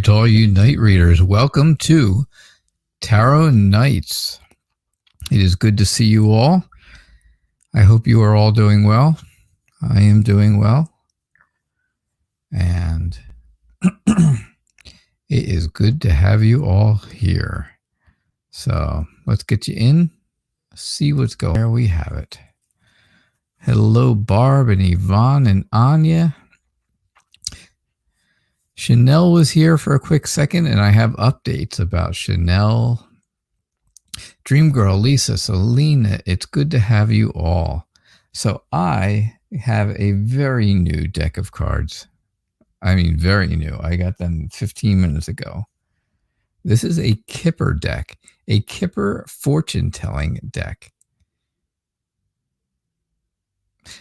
right, all you night readers, welcome to Tarot Nights. It is good to see you all. I hope you are all doing well. I am doing well. And it is good to have you all here. So let's get you in, see what's going on. There we have it. Hello, Barb and Yvonne and Anya. Chanel was here for a quick second, and I have updates about Chanel. Dream Girl, Lisa, Selena, it's good to have you all. So I have a very new deck of cards. I mean, very new. I got them 15 minutes ago. This is a Kipper deck, a Kipper fortune-telling deck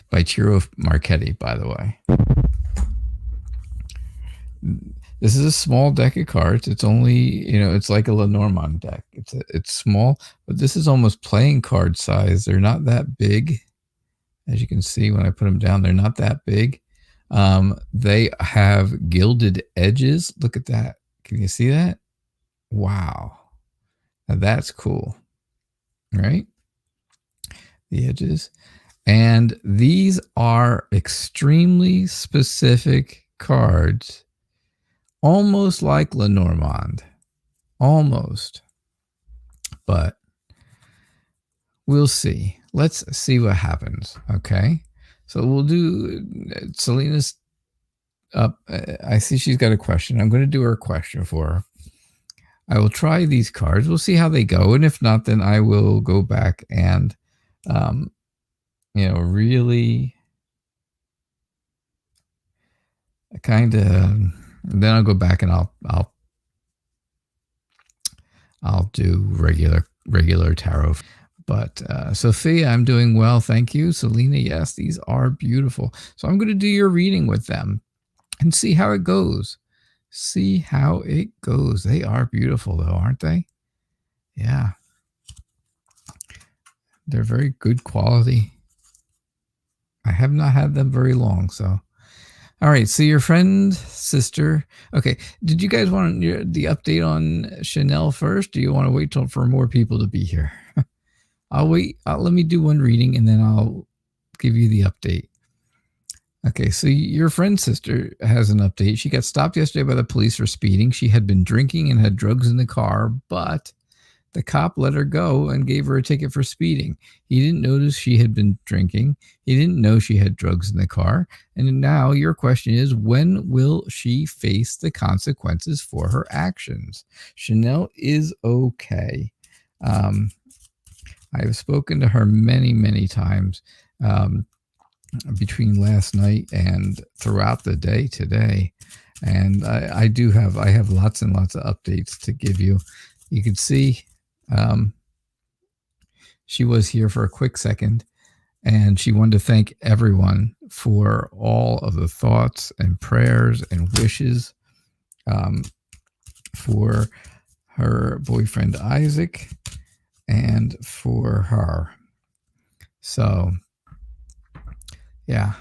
by Ciro Marchetti, by the way. This is a small deck of cards. It's only, it's like a Lenormand deck. It's small, but this is almost playing card size. They're not that big. As you can see when I put them down, they're not that big. They have gilded edges. Look at that. Can you see that? Wow. Now that's cool, right? The edges. And these are extremely specific cards. Almost like Lenormand. Almost. But we'll see. Let's see what happens. Okay. So we'll do Selena's up. I see she's got a question. I'm going to do her question for her. I will try these cards. We'll see how they go. And if not, then I will go back and, really kind of... Then I'll go back and I'll do regular tarot. But Sophia, I'm doing well, thank you. Selena, yes, these are beautiful. So I'm going to do your reading with them and see how it goes. See how it goes. They are beautiful, though, aren't they? Yeah, they're very good quality. I have not had them very long, so. All right, so your friend, sister. Okay, did you guys want the update on Chanel first? Do you want to wait for more people to be here? I'll wait. Let me do one reading, and then I'll give you the update. Okay, so your friend's sister has an update. She got stopped yesterday by the police for speeding. She had been drinking and had drugs in the car, but the cop let her go and gave her a ticket for speeding. He didn't notice she had been drinking. He didn't know she had drugs in the car. And now your question is, when will she face the consequences for her actions? Chanel is okay. I have spoken to her many, many times between last night and throughout the day today. And I have lots and lots of updates to give you. You can see she was here for a quick second, and she wanted to thank everyone for all of the thoughts and prayers and wishes for her boyfriend Isaac and for her. So, yeah.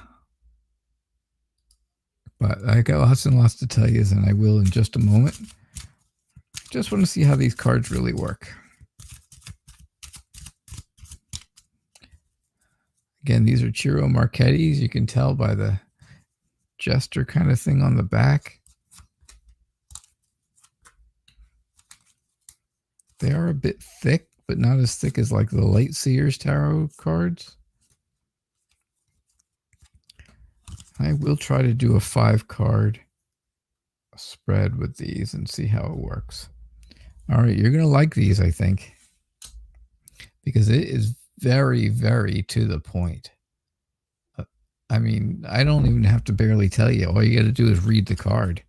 But I got lots and lots to tell you, and I will in just a moment. Just want to see how these cards really work. Again, these are Ciro Marchetti's. You can tell by the jester kind of thing on the back. They are a bit thick, but not as thick as like the late Seer's tarot cards. I will try to do a 5-card spread with these and see how it works. All right, you're going to like these, I think, because it is very, very to the point. I mean, I don't even have to barely tell you. All you got to do is read the card.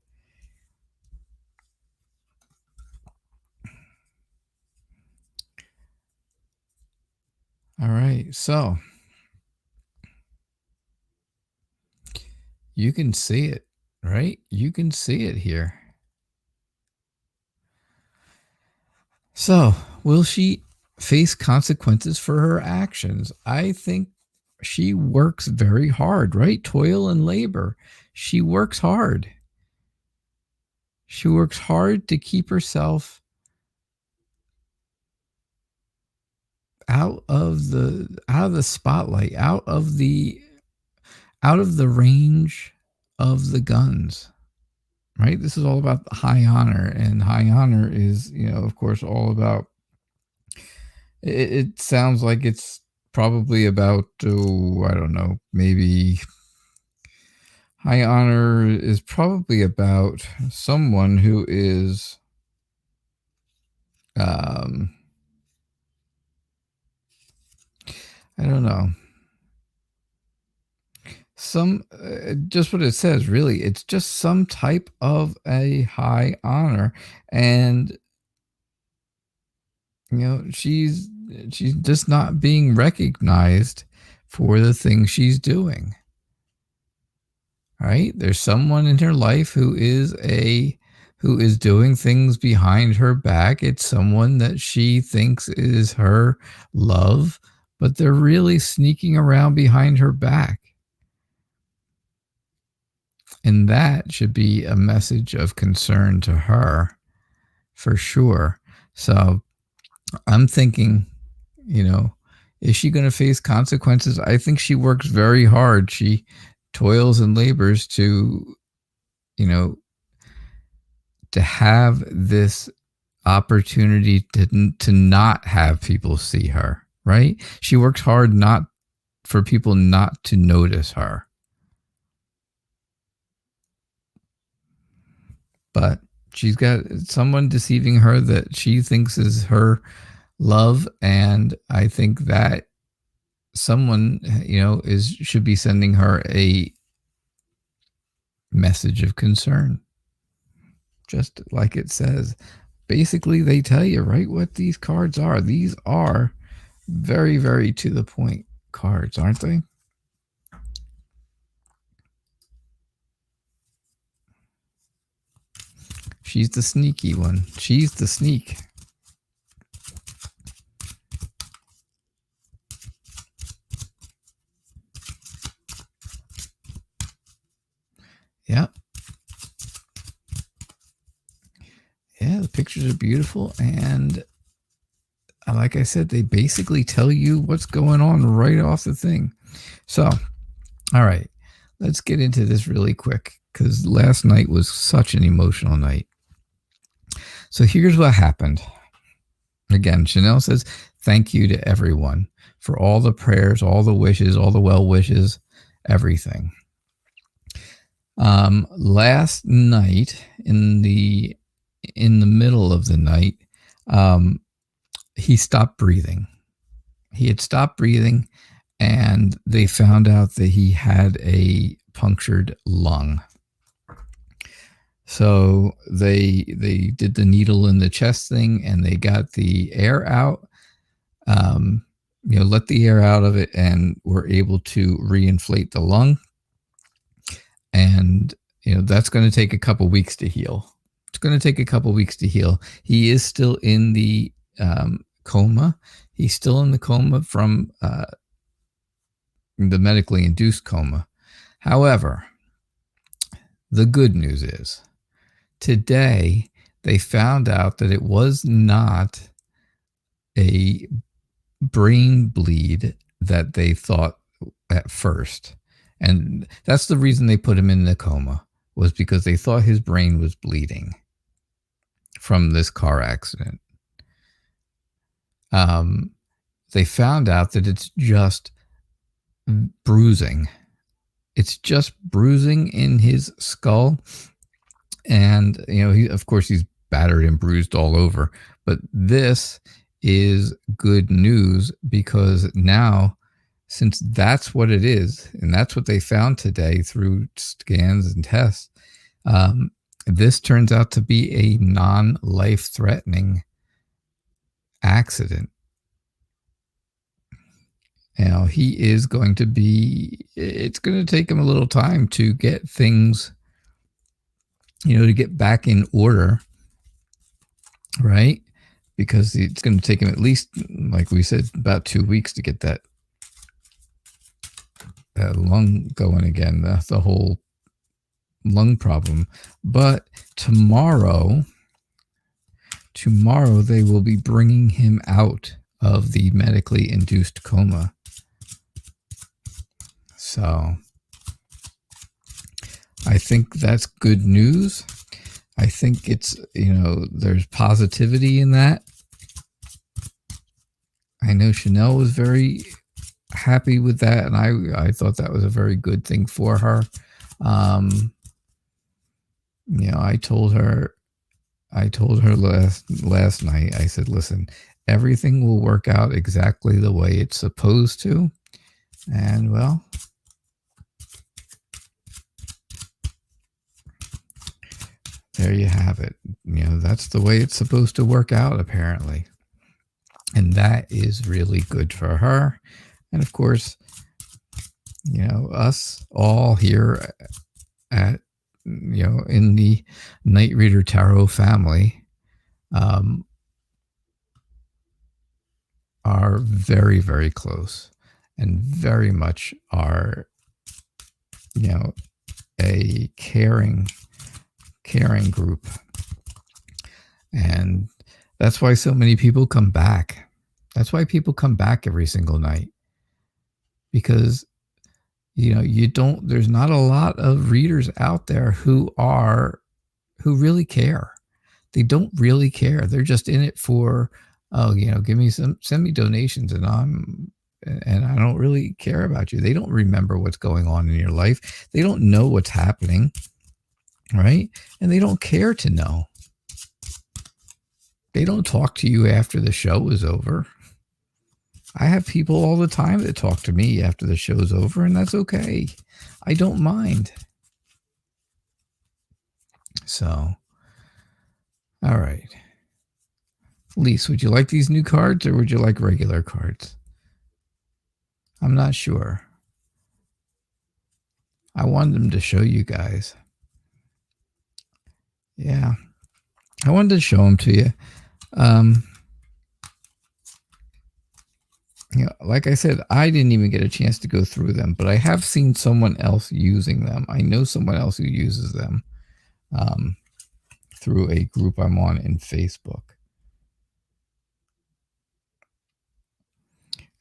All right, so you can see it, right? You can see it here. So, will she face consequences for her actions? I think she works very hard, right? Toil and labor. She works hard. She works hard to keep herself out of the spotlight, out of the range of the guns. Right? This is all about high honor, and high honor is, of course, all about. It sounds like it's probably about, I don't know, maybe high honor is probably about someone who is, I don't know. Just what it says, really. It's just some type of a high honor. And, she's just not being recognized for the things she's doing. Right? There's someone in her life who is doing things behind her back. It's someone that she thinks is her love, but they're really sneaking around behind her back. And that should be a message of concern to her, for sure. So I'm thinking, is she going to face consequences? I think she works very hard. She toils and labors to, to have this opportunity to not have people see her, right? She works hard not for people not to notice her. But she's got someone deceiving her that she thinks is her love, and I think that someone, should be sending her a message of concern. Just like it says. Basically, they tell you, right, what these cards are. These are very, very to the point cards, aren't they? She's the sneaky one. She's the sneak. Yeah. Yeah, the pictures are beautiful. And like I said, they basically tell you what's going on right off the thing. So, all right, let's get into this really quick, because last night was such an emotional night. So here's what happened. Again, Chanel says, thank you to everyone for all the prayers, all the wishes, all the well wishes, everything. Last night, in the middle of the night, he stopped breathing. He had stopped breathing, and they found out that he had a punctured lung. So they did the needle in the chest thing, and they got the air out, let the air out of it, and were able to reinflate the lung. And, that's going to take a couple weeks to heal. It's going to take a couple weeks to heal. He is still in the coma. He's still in the coma from the medically induced coma. However, the good news is, today, they found out that it was not a brain bleed that they thought at first. And that's the reason they put him in the coma, was because they thought his brain was bleeding from this car accident. They found out that it's just bruising. It's just bruising in his skull. And, he's battered and bruised all over. But this is good news, because now, since that's what it is, and that's what they found today through scans and tests, this turns out to be a non-life-threatening accident. He is going to it's going to take him a little time to get things, to get back in order, right? Because it's going to take him at least, like we said, about 2 weeks to get that lung going again, the whole lung problem. But tomorrow they will be bringing him out of the medically induced coma. So I think that's good news. I think it's, there's positivity in that. I know Chanel was very happy with that, and I thought that was a very good thing for her. I told her last night, I said, listen, everything will work out exactly the way it's supposed to. And well, there you have it. That's the way it's supposed to work out, apparently. And that is really good for her. And of course, us all here at, in the Night Reader Tarot family, are very, very close and very much are, a caring group. And that's why so many people come back. That's why people come back every single night. Because, there's not a lot of readers out there who really care. They don't really care. They're just in it for, send me donations and I don't really care about you. They don't remember what's going on in your life. They don't know what's happening, right? And they don't care to know. They don't talk to you after the show is over. I have people all the time that talk to me after the show's over, and that's okay. I don't mind. So, all right. Lise, would you like these new cards or would you like regular cards? I'm not sure. I wanted them to show you guys. Yeah. I wanted to show them to you. Like I said, I didn't even get a chance to go through them, but I have seen someone else using them. I know someone else who uses them through a group I'm on in Facebook.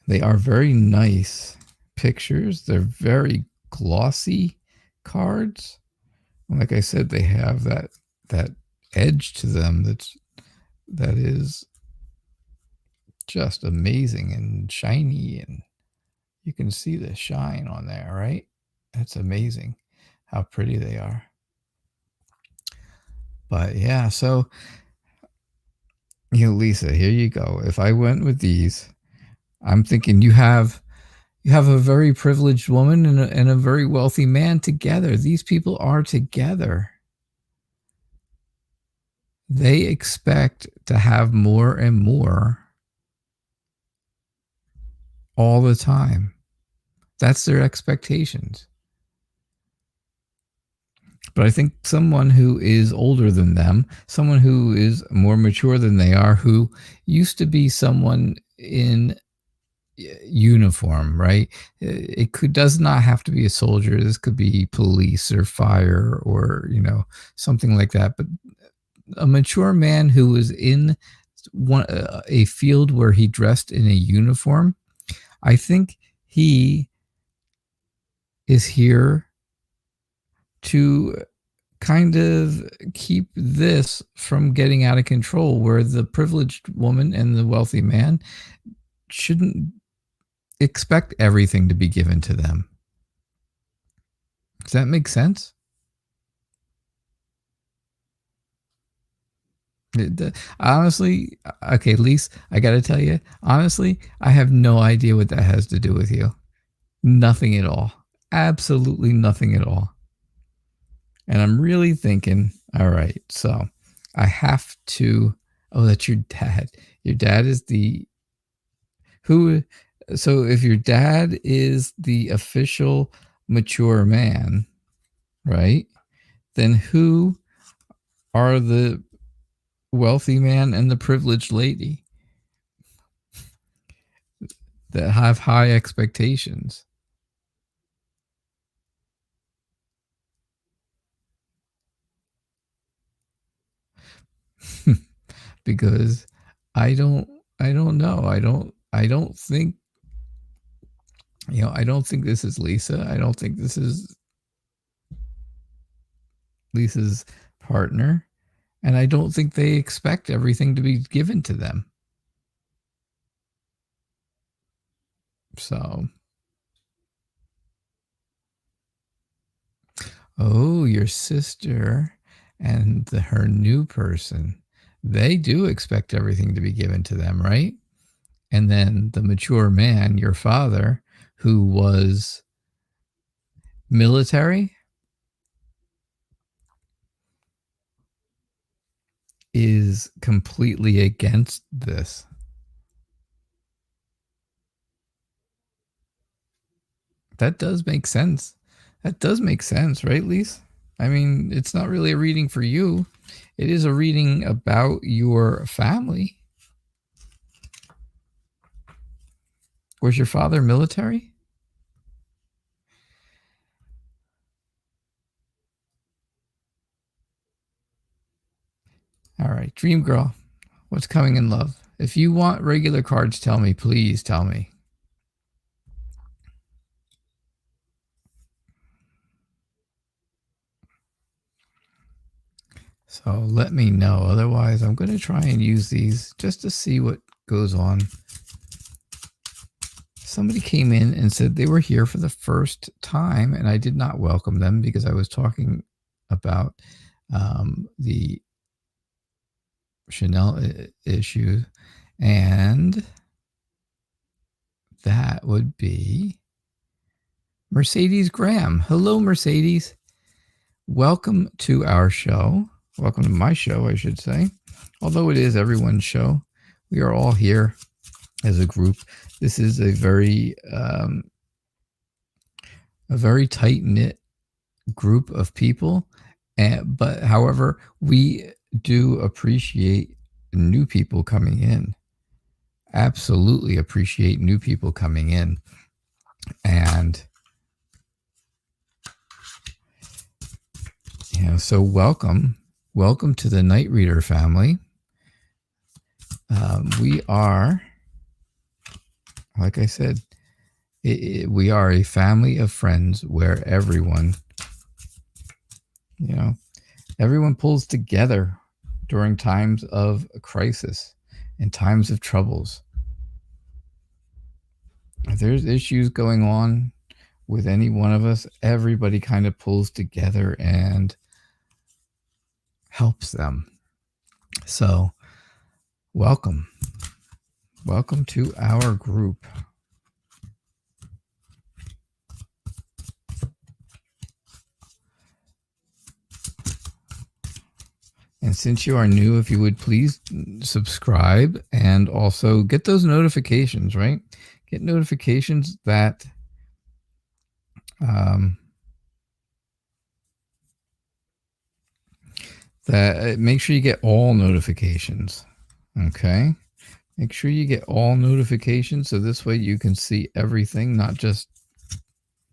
They are very nice pictures. They're very glossy cards. And like I said, they have that edge to them that is just amazing and shiny, and you can see the shine on there, right? That's amazing how pretty they are. But yeah, so Lisa, here you go. If I went with these, I'm thinking you have a very privileged woman and a very wealthy man together. These people are together. They expect to have more and more all the time. That's their expectations. But I think someone who is older than them, someone who is more mature than they are, who used to be someone in uniform, right? It does not have to be a soldier. This could be police or fire or, something like that. But a mature man who was in a field where he dressed in a uniform, I think he is here to kind of keep this from getting out of control, where the privileged woman and the wealthy man shouldn't expect everything to be given to them. Does that make sense? Honestly, okay, Lise, I got to tell you, honestly, I have no idea what that has to do with you. Nothing at all. Absolutely nothing at all. And I'm really thinking, all right, so I have to, that's your dad. Your dad is so if your dad is the official mature man, right, then who are the wealthy man and the privileged lady that have high expectations? because I don't know. I don't think, I don't think this is Lisa. I don't think this is Lisa's partner. And I don't think they expect everything to be given to them. So, oh, your sister and her new person, they do expect everything to be given to them, right? And then the mature man, your father, who was military, is completely against this. That does make sense. That does make sense, right, Lise? I mean, it's not really a reading for you. It is a reading about your family. Was your father military? All right, Dream Girl, what's coming in love? If you want regular cards, tell me. Please tell me. So let me know. Otherwise, I'm going to try and use these just to see what goes on. Somebody came in and said they were here for the first time, and I did not welcome them because I was talking about the Chanel issue, and that would be Mercedes Graham. Hello, Mercedes. Welcome to our show. Welcome to my show, I should say. Although it is everyone's show, we are all here as a group. This is a very tight-knit group of people. But however, we do appreciate new people coming in. Absolutely appreciate new people coming in. And so welcome to the Night Reader family. We are, like I said, we are a family of friends where everyone pulls together during times of crisis and times of troubles. If there's issues going on with any one of us, everybody kind of pulls together and helps them. So, welcome to our group. And since you are new, if you would please subscribe and also get those notifications, right? Get notifications that make sure you get all notifications. Okay. Make sure you get all notifications so this way you can see everything, not just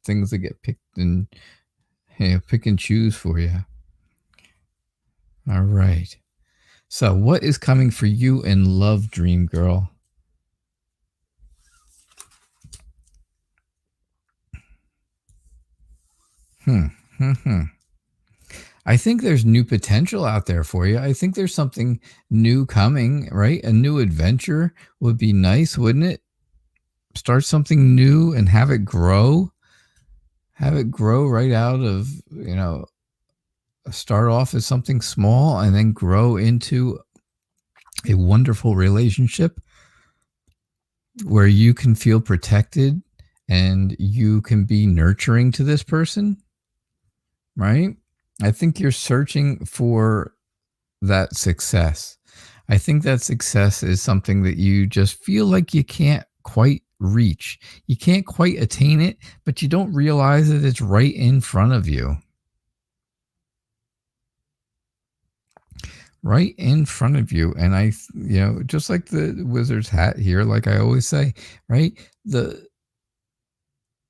things that get picked and pick and choose for you. All right. So what is coming for you in love, Dream Girl? I think there's new potential out there for you. I think there's something new coming, right? A new adventure would be nice, wouldn't it? Start something new and have it grow. Have it grow right out of, start off as something small and then grow into a wonderful relationship where you can feel protected and you can be nurturing to this person, right? I think you're searching for that success. I think that success is something that you just feel like you can't quite reach. You can't quite attain it, but you don't realize that it's right in front of you. Right in front of you. And I, just like the wizard's hat here, like I always say, right? The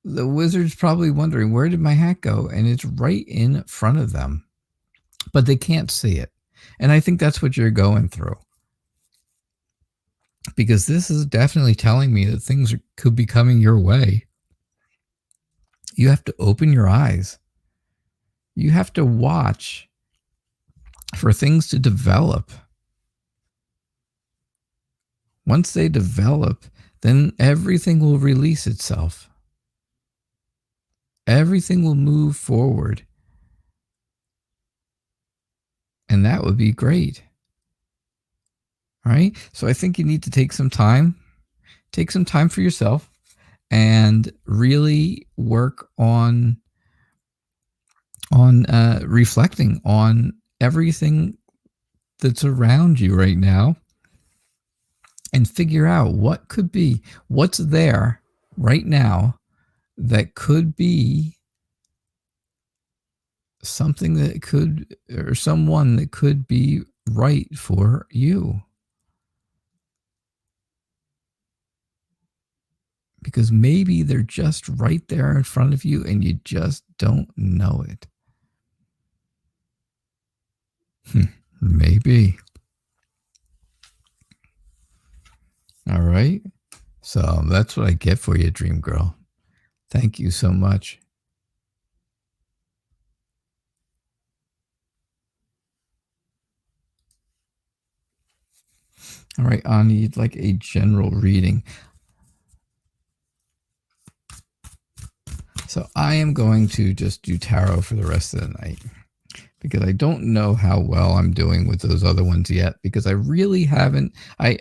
wizard's probably wondering, where did my hat go? And it's right in front of them, but they can't see it. And I think that's what you're going through. Because this is definitely telling me that things could be coming your way. You have to open your eyes. You have to watch for things to develop. Once they develop, then everything will release itself. Everything will move forward. And that would be great. All right? So I think you need to take some time. Take some time for yourself and really work on reflecting on everything that's around you right now and figure out what's there right now that could be something that could, or someone that could be right for you. Because maybe they're just right there in front of you and you just don't know it. Maybe. All right. So that's what I get for you, Dream Girl. Thank you so much. All right, Anna, you'd like a general reading. So I am going to just do tarot for the rest of the night because I don't know how well I'm doing with those other ones yet, because I really haven't.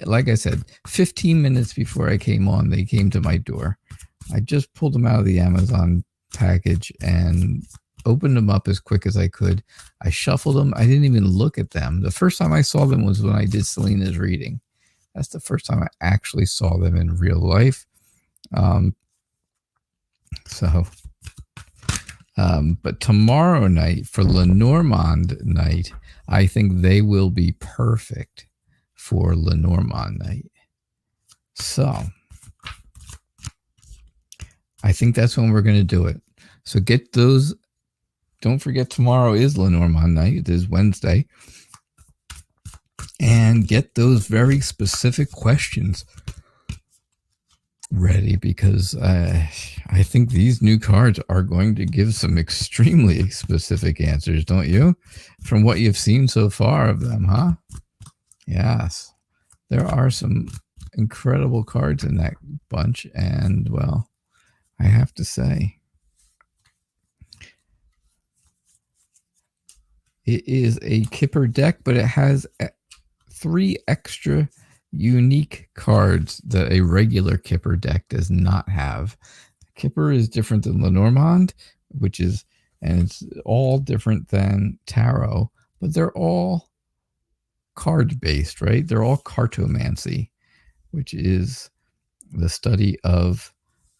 Like I said, 15 minutes before I came on, they came to my door. I just pulled them out of the Amazon package and opened them up as quick as I could. I shuffled them. I didn't even look at them. The first time I saw them was when I did Selena's reading. That's the first time I actually saw them in real life. But tomorrow night for Lenormand night, I think they will be perfect for Lenormand night. So I think that's when we're going to do it. So get those. Don't forget, tomorrow is Lenormand night. It is Wednesday. And get those very specific questions ready, because I think these new cards are going to give some extremely specific answers, don't you? From what you've seen so far of them, huh? Yes. There are some incredible cards in that bunch, and, well, I have to say, it is a Kipper deck, but it has 3 extra unique cards that a regular Kipper deck does not have. Kipper is different than Lenormand, and it's all different than tarot, but they're all card based, right? They're all cartomancy, which is the study of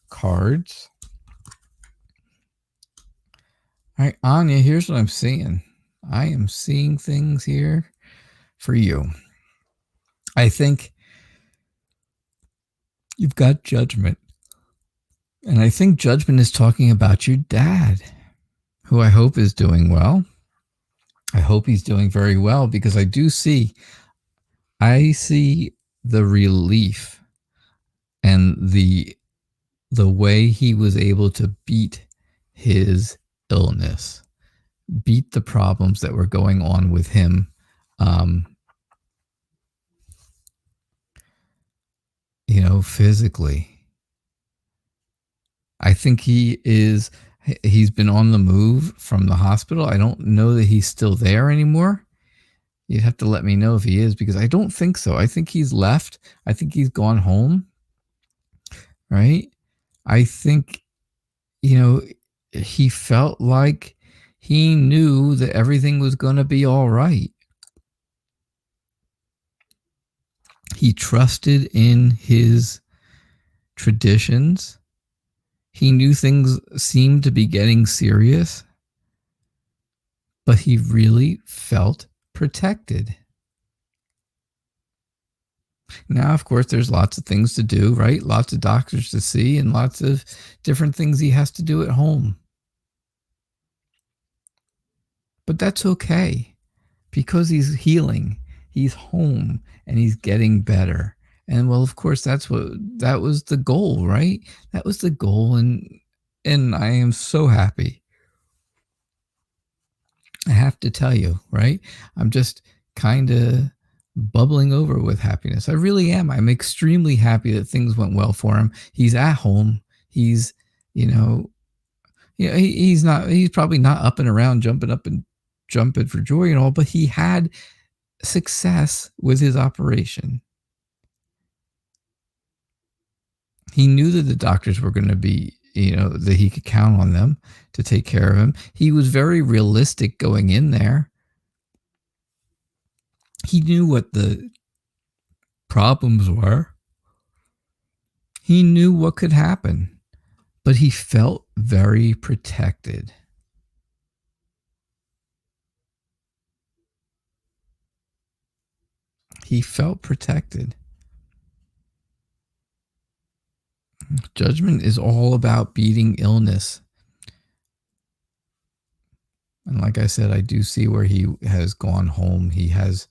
cards. All right, Anya, here's what I'm seeing. I am seeing things here for you. I think you've got judgment. And I think judgment is talking about your dad, who I hope is doing well. I hope he's doing very well, because I see the relief and the way he was able to beat his illness, beat the problems that were going on with him. Physically. I think he's been on the move from the hospital. I don't know that he's still there anymore. You'd have to let me know if he is, because I don't think so. I think he's left. I think he's gone home. Right? I think, he felt like he knew that everything was going to be all right. He trusted in his traditions. He knew things seemed to be getting serious, but he really felt protected. Now, of course, there's lots of things to do, right? Lots of doctors to see and lots of different things he has to do at home. But that's okay. because he's healing. He's home and he's getting better. And well, of course, that was the goal, right? That was the goal, and I am so happy. I have to tell you, right? I'm just kind of bubbling over with happiness. I really am. I'm extremely happy that things went well for him. He's at home. He's, you know, he's not. He's probably not up and around, jumping up and jumping for joy and all, but he had success with his operation. He knew that the doctors were going to be, that he could count on them to take care of him. He was very realistic going in there. He knew what the problems were. He knew what could happen, but he felt very protected. He felt protected. Judgment is all about beating illness. And like I said, I do see where he has gone home. He has,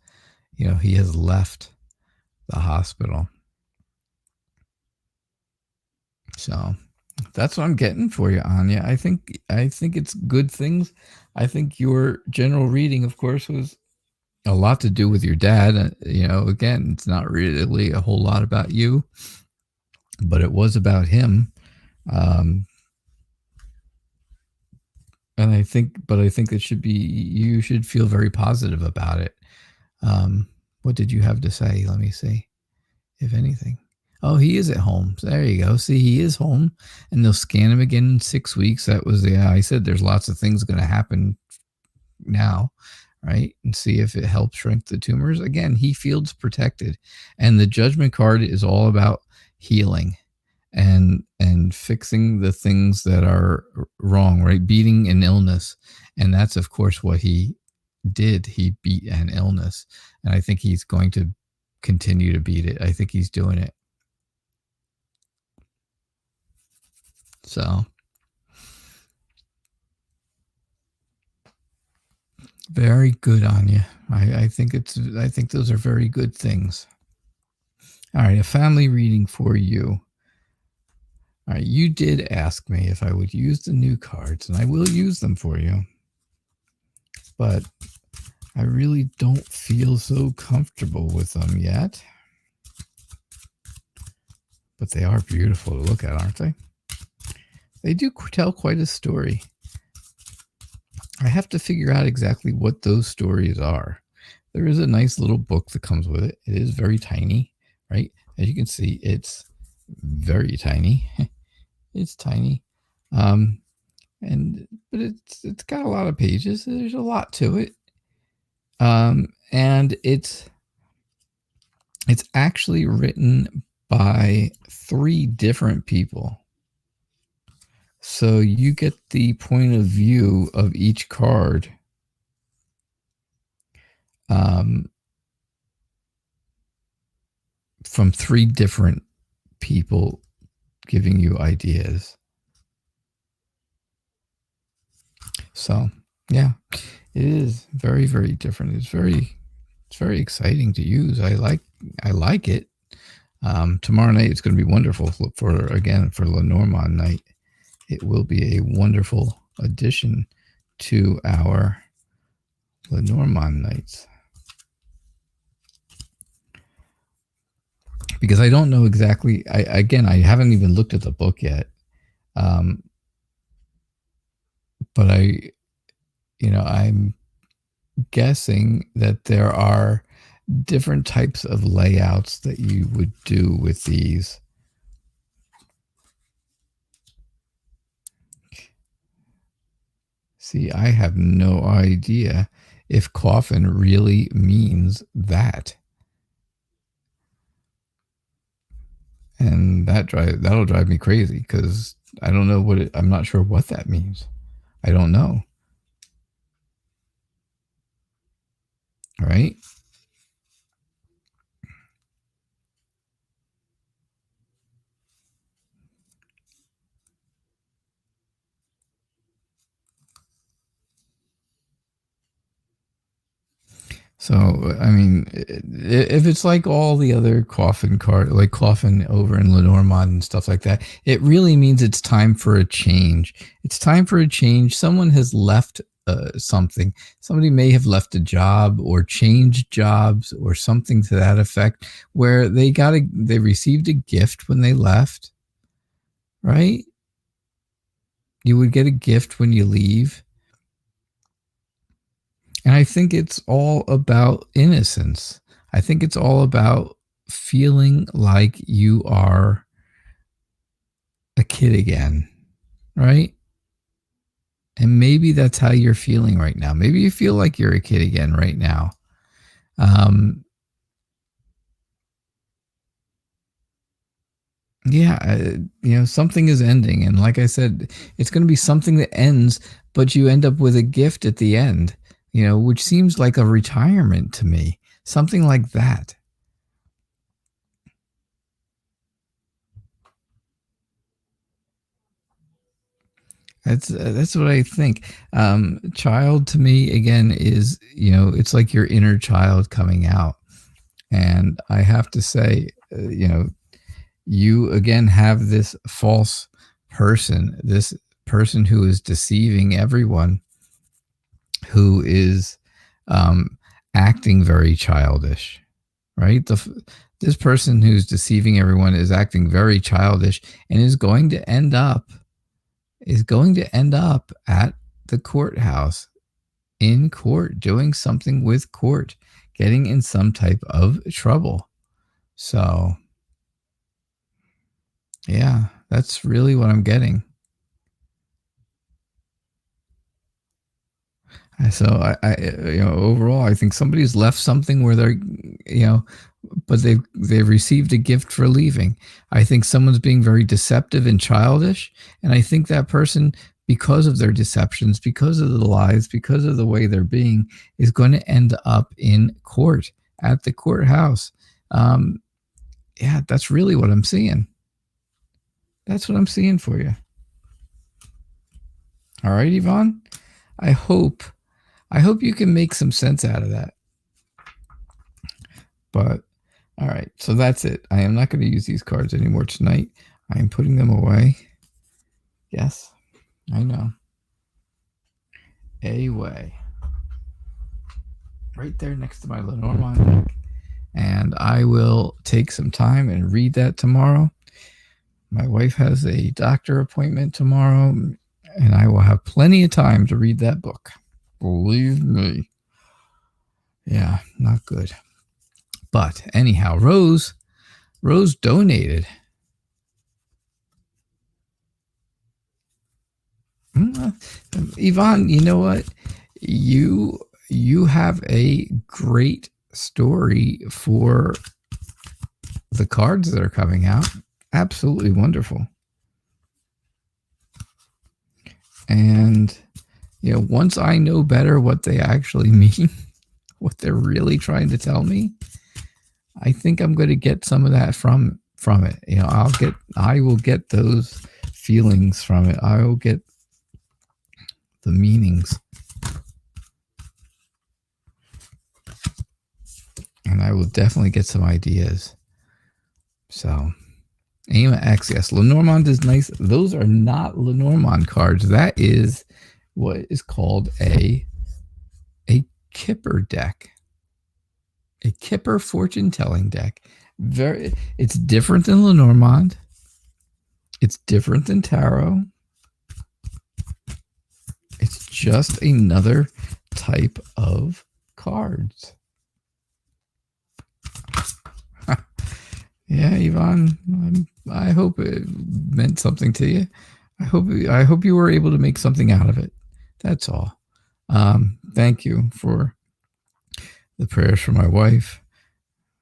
he has left the hospital. So that's what I'm getting for you, Anya. I think it's good things. I think your general reading, of course, was a lot to do with your dad. Again, it's not really a whole lot about you, but it was about him. And I think it should be, you should feel very positive about it. What did you have to say? Let me see, if anything. Oh, he is at home. There you go. See, he is home, and they'll scan him again in 6 weeks. That was I said there's lots of things going to happen now, right? And see if it helps shrink the tumors. Again, he feels protected, and the Judgment card is all about healing and fixing the things that are wrong, right? Beating an illness, and that's of course what he did. He beat an illness, and I think he's going to continue to beat it. I think he's doing it. So very good, Anya. I think those are very good things. All right, a family reading for you. All right, you did ask me if I would use the new cards, and I will use them for you. But I really don't feel so comfortable with them yet. But they are beautiful to look at, aren't they? They do tell quite a story. I have to figure out exactly what those stories are. There is a nice little book that comes with it. It is very tiny, right? As you can see, it's very tiny. It's tiny. But it's got a lot of pages. There's a lot to it. And it's actually written by 3 different people. So you get the point of view of each card. From 3 different people giving you ideas. So yeah, it is very, very different. It's very exciting to use. I like it. Tomorrow night it's going to be wonderful for Lenormand night. It will be a wonderful addition to our Lenormand nights. Because I don't know exactly. I haven't even looked at the book yet. But I'm guessing that there are different types of layouts that you would do with these. See, I have no idea if coffin really means that. And that'll drive me crazy because I don't know I'm not sure what that means. I don't know. All right. So, I mean, if it's like all the other coffin card, like coffin over in Lenormand and stuff like that, it really means it's time for a change. It's time for a change. Someone has left something. Somebody may have left a job or changed jobs or something to that effect, where they received a gift when they left, right? You would get a gift when you leave. And I think it's all about innocence. I think it's all about feeling like you are a kid again, right? And maybe that's how you're feeling right now. Maybe you feel like you're a kid again right now. Yeah, something is ending. And like I said, it's going to be something that ends, but you end up with a gift at the end, which seems like a retirement to me. Something like that. That's what I think. Child to me again is it's like your inner child coming out, and I have to say, you again have this false person, this person who is deceiving everyone, who is acting very childish, right? This person who's deceiving everyone is acting very childish and is going to end up at the courthouse, in court, doing something with court, getting in some type of trouble. So, yeah, that's really what I'm getting. So overall, I think somebody's left something where they're, but they've received a gift for leaving. I think someone's being very deceptive and childish, and I think that person, because of their deceptions, because of the lies, because of the way they're being, is going to end up in court at the courthouse. Yeah, that's really what I'm seeing. That's what I'm seeing for you. All right, Yvonne. I hope you can make some sense out of that. But all right, so that's it. I am not going to use these cards anymore tonight. I am putting them away. Yes, I know. Away. Right there next to my Lenormand deck. And I will take some time and read that tomorrow. My wife has a doctor appointment tomorrow, and I will have plenty of time to read that book. Believe me. Yeah, not good. But anyhow, Rose donated. Yvonne, you know what? You have a great story for the cards that are coming out. Absolutely wonderful. And once I know better what they actually mean, what they're really trying to tell me, I think I'm going to get some of that from it. I will get those feelings from it. I will get the meanings. And I will definitely get some ideas. So, Anna.K, yes. Lenormand is nice. Those are not Lenormand cards. That is what is called a Kipper deck. A Kipper fortune-telling deck. It's different than Lenormand. It's different than tarot. It's just another type of cards. Yeah, Yvonne, I hope it meant something to you. I hope you were able to make something out of it. That's all. Thank you for the prayers for my wife.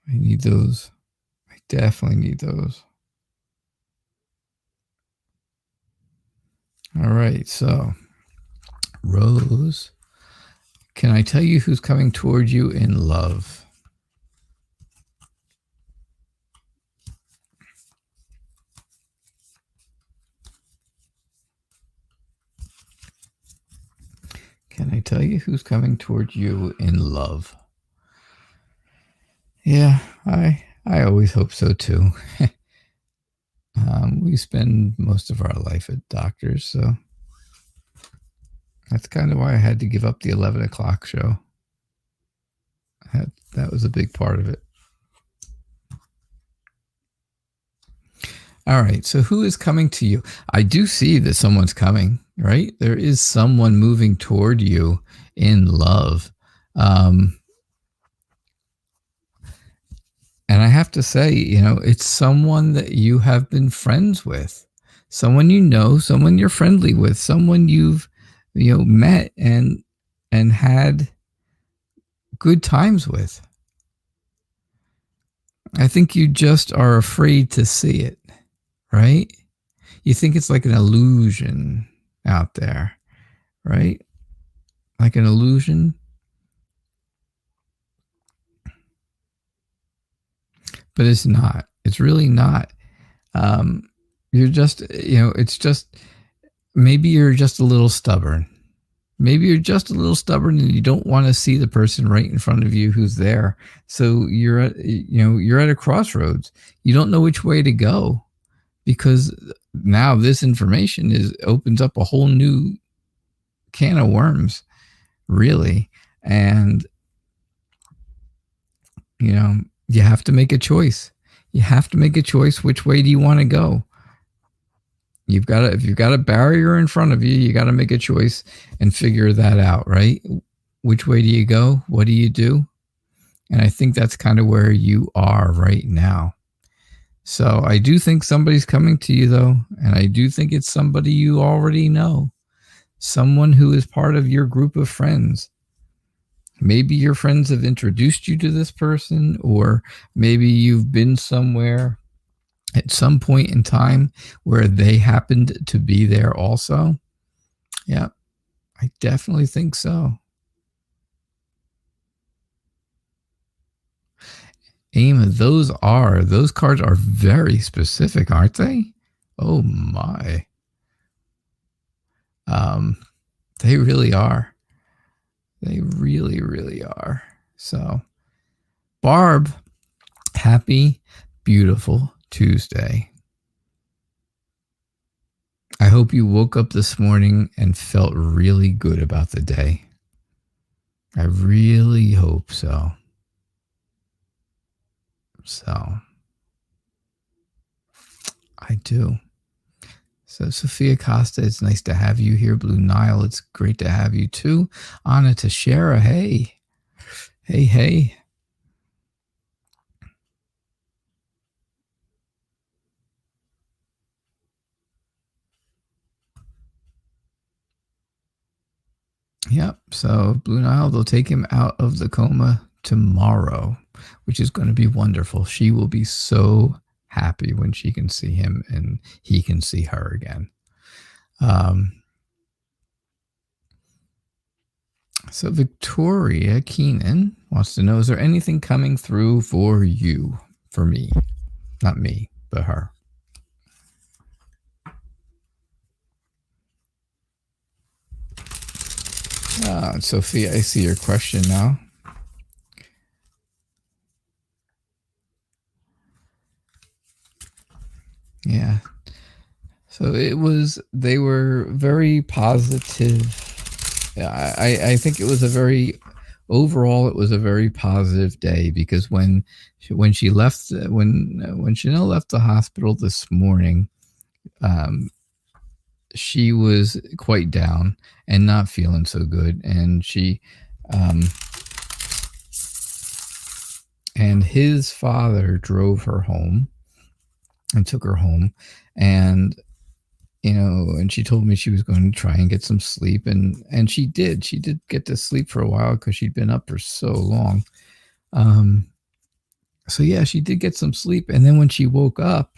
I need those. I definitely need those. All right, so Rose, can I tell you who's coming toward you in love? Can I tell you who's coming toward you in love? Yeah, I always hope so too. We spend most of our life at doctors, so that's kind of why I had to give up the 11 o'clock show. That was a big part of it. All right, so who is coming to you? I do see that someone's coming, right? There is someone moving toward you in love. And I have to say, it's someone that you have been friends with, someone someone you're friendly with, someone you've met and had good times with. I think you just are afraid to see it, right? You think it's like an illusion out there, right? Like an illusion. But it's not. It's really not. You're just, it's just, maybe you're just a little stubborn. Maybe you're just a little stubborn and you don't want to see the person right in front of you who's there. So you're at a crossroads. You don't know which way to go because now this information opens up a whole new can of worms, really. And, you have to make a choice. You have to make a choice. Which way do you want to go? If you've got a barrier in front of you, you got to make a choice and figure that out, right? Which way do you go? What do you do? And I think that's kind of where you are right now. So I do think somebody's coming to you, though. And I do think it's somebody you already know. Someone who is part of your group of friends. Maybe your friends have introduced you to this person, or maybe you've been somewhere at some point in time where they happened to be there also. Yeah, I definitely think so. Aim, those cards are very specific, aren't they? Oh my. They really are. They really, really are. So, Barb, happy, beautiful Tuesday. I hope you woke up this morning and felt really good about the day. I really hope so. So, I do. So, Sophia Costa, it's nice to have you here. Blue Nile, it's great to have you too. Anna Teixeira, hey. Hey. Yep. So Blue Nile, they'll take him out of the coma tomorrow, which is going to be wonderful. She will be so happy when she can see him and he can see her again. So Victoria Keenan wants to know, is there anything coming through for you? For me. Not me, but her. Sophia, I see your question now. Yeah. So they were very positive. I think it was overall it was a very positive day, because when Chanel left the hospital this morning, she was quite down and not feeling so good, and and his father drove her home and took her home, and and she told me she was going to try and get some sleep, and she did get to sleep for a while because she'd been up for so long. So yeah, she did get some sleep, and then when she woke up,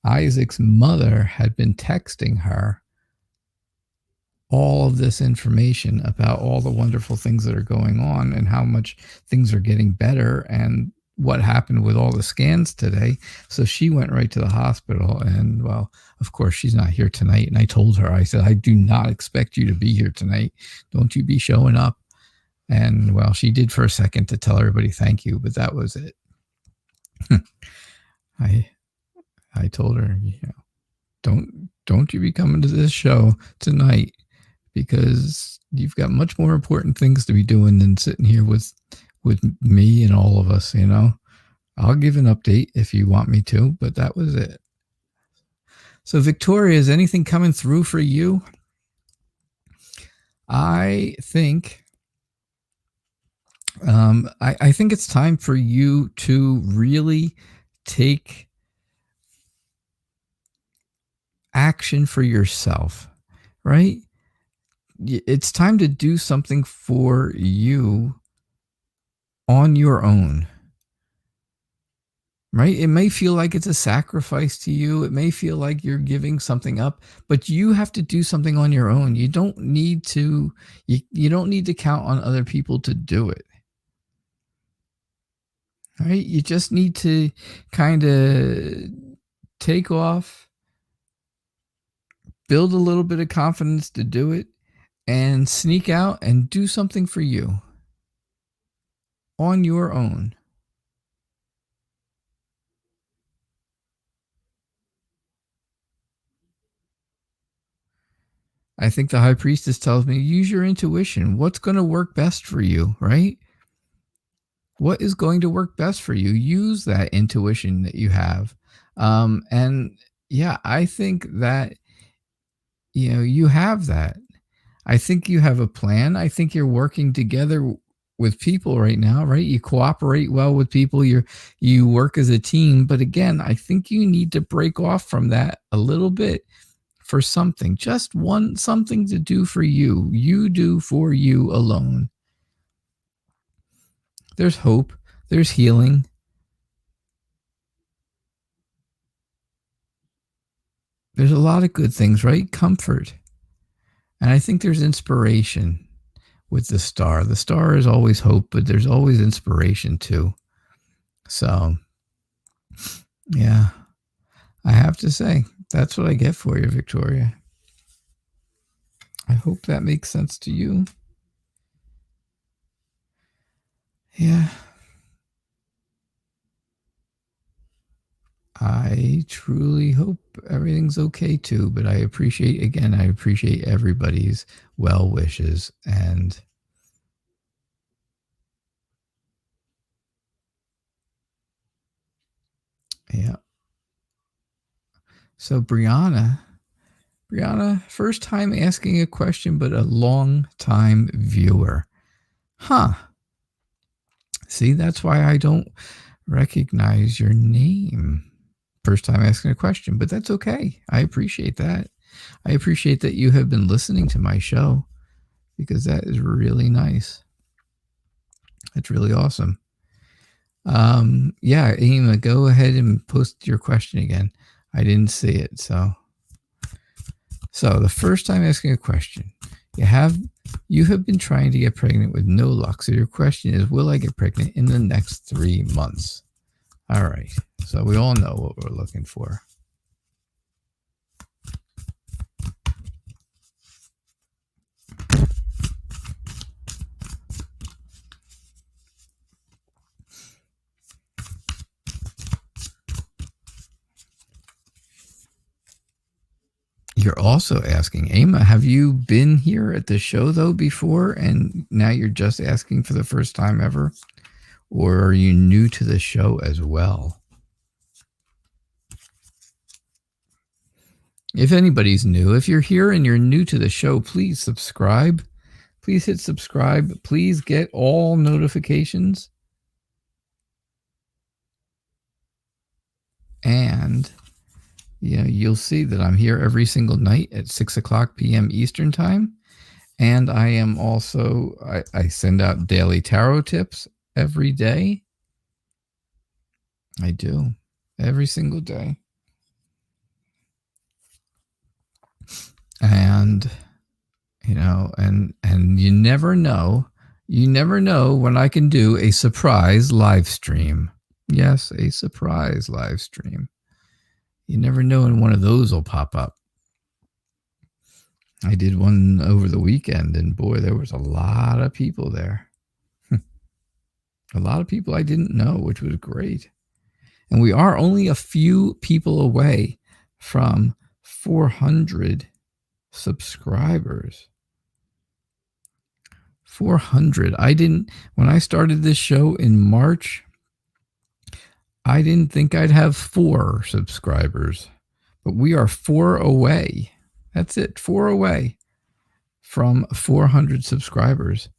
Isaac's mother had been texting her all of this information about all the wonderful things that are going on and how much things are getting better and what happened with all the scans today. So she went right to the hospital, and well, of course she's not here tonight. And I told her, I said, I do not expect you to be here tonight. Don't you be showing up. And well, she did for a second to tell everybody thank you, but that was it. I told her, don't you be coming to this show tonight, because you've got much more important things to be doing than sitting here with me and all of us, I'll give an update if you want me to, but that was it. So Victoria, is anything coming through for you? I think I think it's time for you to really take action for yourself, right? It's time to do something for you on your own, right? It may feel like it's a sacrifice to you. It may feel like you're giving something up, but you have to do something on your own. You don't need to, you don't need to count on other people to do it. Right? You just need to kind of take off, build a little bit of confidence to do it, and sneak out and do something for you on your own. I think the High Priestess tells me, use your intuition. What's going to work best for you, right? What is going to work best for you? Use that intuition that you have. And yeah, I think that, you have that. I think you have a plan. I think you're working together with people right now, right? You cooperate well with people. You work as a team. But again, I think you need to break off from that a little bit for something, just something to do for you. You do for you alone. There's hope. There's healing. There's a lot of good things, right? Comfort. And I think there's inspiration with the star. The star is always hope, but there's always inspiration too. So, yeah, I have to say, that's what I get for you, Victoria. I hope that makes sense to you. Yeah. I truly hope everything's okay too, but I appreciate everybody's well wishes. And yeah. So Brianna, first time asking a question, but a long time viewer. Huh. See, that's why I don't recognize your name. First time asking a question, but that's okay. I appreciate that. I appreciate that you have been listening to my show, because that is really nice. That's really awesome. Yeah, Ema, go ahead and post your question again. I didn't see it. So the first time asking a question, you have been trying to get pregnant with no luck. So your question is, will I get pregnant in the next 3 months? All right. So we all know what we're looking for. You're also asking, Ema, have you been here at the show though before, and now you're just asking for the first time ever? Or are you new to the show as well? If anybody's new, if you're here and you're new to the show, please subscribe. Please hit subscribe. Please get all notifications. And you'll see that I'm here every single night at 6:00 p.m. Eastern time. And I am also, I send out daily tarot tips every day. I do. Every single day. And, and you never know when I can do a surprise live stream. Yes, a surprise live stream. You never know when one of those will pop up. I did one over the weekend, and boy, there was a lot of people there. A lot of people I didn't know, which was great. And we are only a few people away from 400 subscribers. 400. When I started this show in March, I didn't think I'd have 4 subscribers, but we are 4 away. That's it, 4 away from 400 subscribers.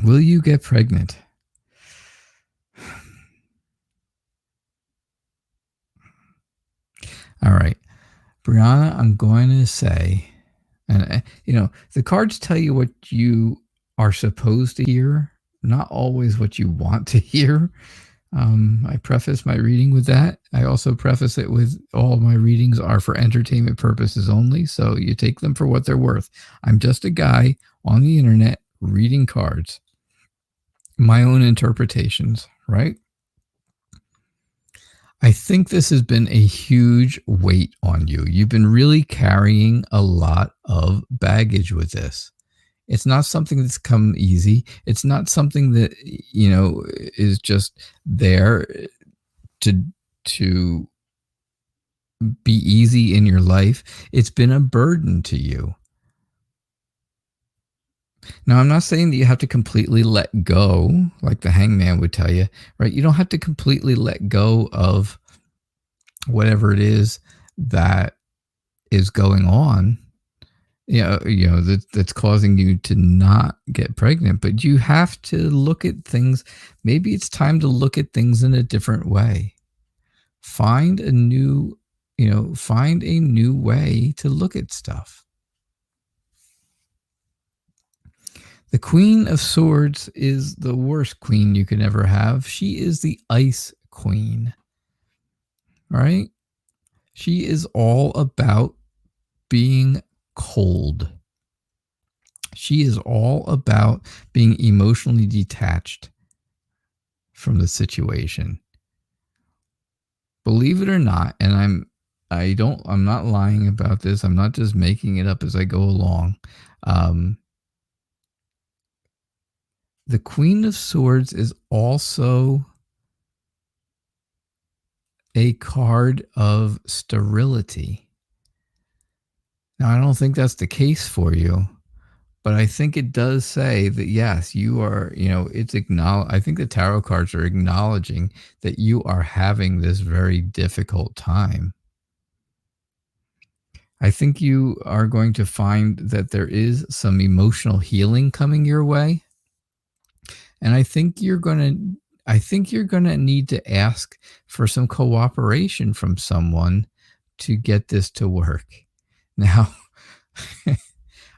Will you get pregnant? All right, Brianna, I'm going to say, and the cards tell you what you are supposed to hear, not always what you want to hear. I preface my reading with that. I also preface it with all my readings are for entertainment purposes only, so you take them for what they're worth. I'm just a guy on the internet reading cards. My own interpretations, right? I think this has been a huge weight on you. You've been really carrying a lot of baggage with this. It's not something that's come easy. It's not something that, is just there to be easy in your life. It's been a burden to you. Now, I'm not saying that you have to completely let go, like the hangman would tell you, right? You don't have to completely let go of whatever it is that is going on, that's causing you to not get pregnant. But you have to look at things. Maybe it's time to look at things in a different way. Find a new way to look at stuff. The Queen of Swords is the worst queen you can ever have. She is the ice queen, right? She is all about being cold. She is all about being emotionally detached from the situation. Believe it or not, and I'm not lying about this. I'm not just making it up as I go along. The Queen of Swords is also a card of sterility. Now, I don't think that's the case for you, but I think it does say that, yes, you are, I think the tarot cards are acknowledging that you are having this very difficult time. I think you are going to find that there is some emotional healing coming your way. And I think you're going to need to ask for some cooperation from someone to get this to work. Now,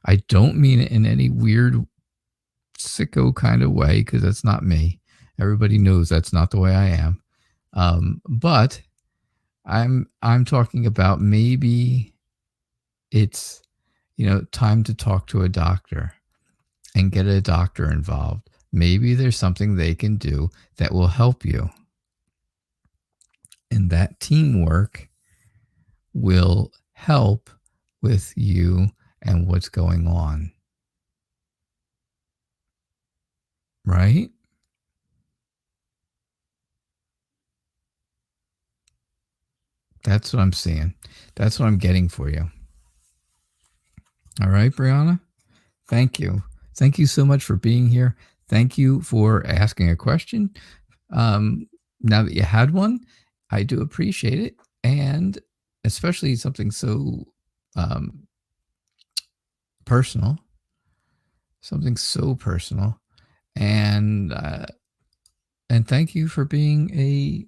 I don't mean it in any weird sicko kind of way, because that's not me. Everybody knows that's not the way I am. But I'm talking about maybe it's, time to talk to a doctor and get a doctor involved. Maybe there's something they can do that will help you. And that teamwork will help with you and what's going on. Right? That's what I'm seeing. That's what I'm getting for you. All right, Brianna? Thank you. Thank you so much for being here. Thank you for asking a question. Now that you had one, I do appreciate it. And especially something so personal. Something so personal. And thank you for being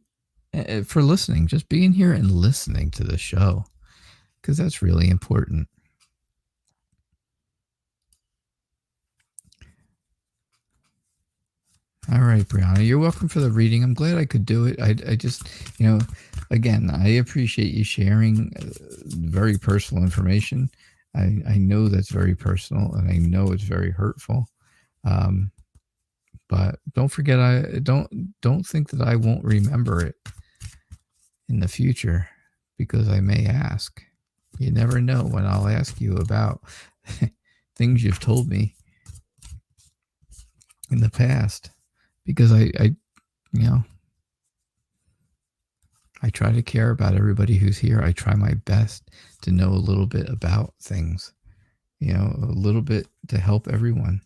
for listening, just being here and listening to the show, because that's really important. All right, Brianna, you're welcome for the reading. I'm glad I could do it. I just, again, I appreciate you sharing very personal information. I know that's very personal, and I know it's very hurtful. But don't forget, I don't think that I won't remember it in the future, because I may ask. You never know when I'll ask you about things you've told me in the past. because you know, I try to care about everybody who's here. I try my best to know a little bit about things, a little bit to help everyone.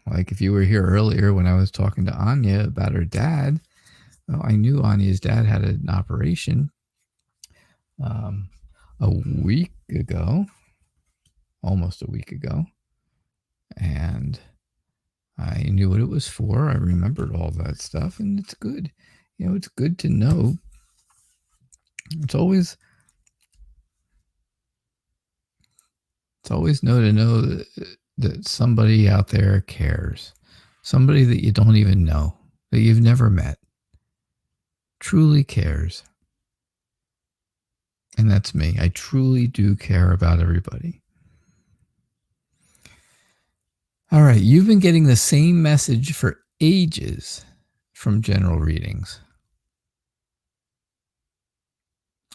Like if you were here earlier when I was talking to Anya about her dad, well, I knew Anya's dad had an operation a week ago, almost a week ago. And I knew what it was for. I remembered all that stuff, and it's good. It's good to know. It's always know that somebody out there cares. Somebody that you don't even know, that you've never met, truly cares. And that's me. I truly do care about everybody. All right, you've been getting the same message for ages from general readings.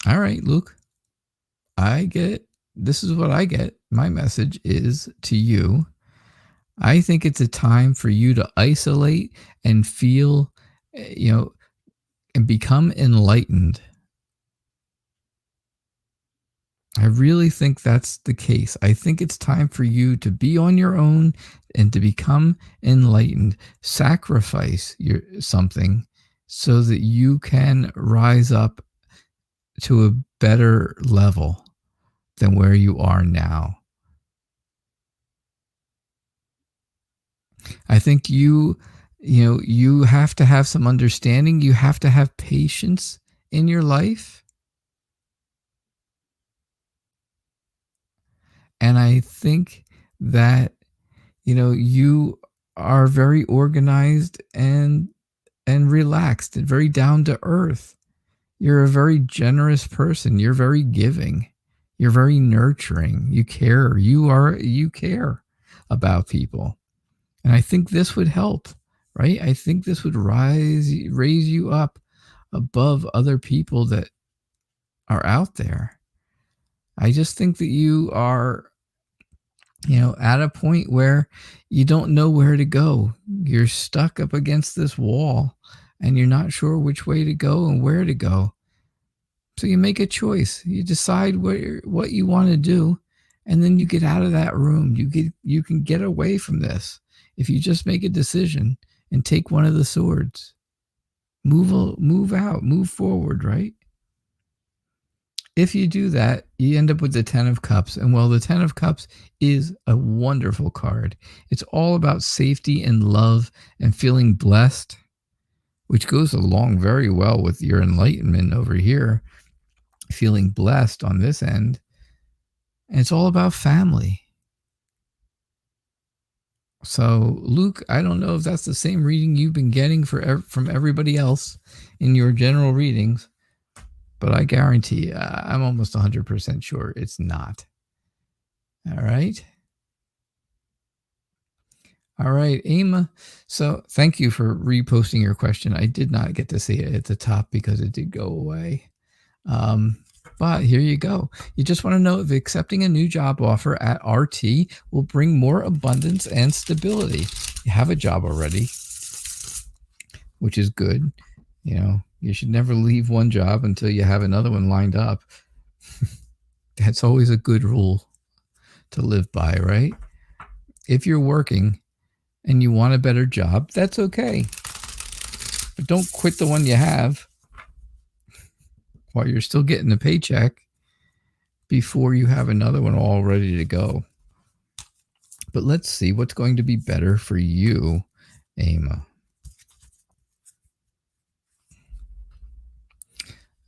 All right, Luke, I get, this is what I get. My message is to you. I think it's a time for you to isolate and feel, and become enlightened. I really think that's the case. I think it's time for you to be on your own and to become enlightened. Sacrifice something so that you can rise up to a better level than where you are now. I think you have to have some understanding. You have to have patience in your life. And I think that, you are very organized and relaxed and very down to earth. You're a very generous person. You're very giving. You're very nurturing. You care. You care about people. And I think this would help, right? I think this would raise you up above other people that are out there. I just think that you are, at a point where you don't know where to go. You're stuck up against this wall and you're not sure which way to go and where to go. So you make a choice. You decide what you want to do, and then you get out of that room. You can get away from this if you just make a decision and take one of the swords. Move out, move forward, right? If you do that, you end up with the 10 of Cups. And well, the 10 of Cups is a wonderful card. It's all about safety and love and feeling blessed, which goes along very well with your enlightenment over here, feeling blessed on this end. And it's all about family. So, Luke, I don't know if that's the same reading you've been getting from everybody else in your general readings, but I guarantee I'm almost 100% sure it's not. All right. All right, Emma. So thank you for reposting your question. I did not get to see it at the top because it did go away. But here you go. You just want to know if accepting a new job offer at RT will bring more abundance and stability. You have a job already, which is good. You should never leave one job until you have another one lined up. That's always a good rule to live by, right? If you're working and you want a better job, that's okay. But don't quit the one you have while you're still getting a paycheck before you have another one all ready to go. But let's see what's going to be better for you, Emma.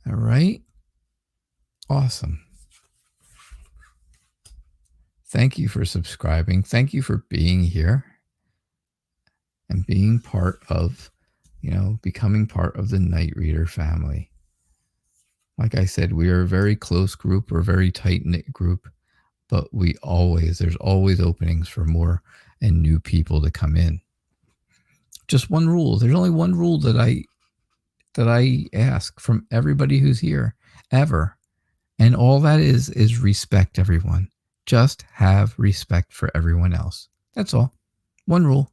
All right. Awesome. Thank you for subscribing. Thank you for being here and being part of, becoming part of the Night Reader family. Like I said, we are a very close group. We're a very tight-knit group, but there's always openings for more and new people to come in. Just one rule. There's only one rule that I ask from everybody who's here ever. And all that is respect everyone. Just have respect for everyone else. That's all. One rule.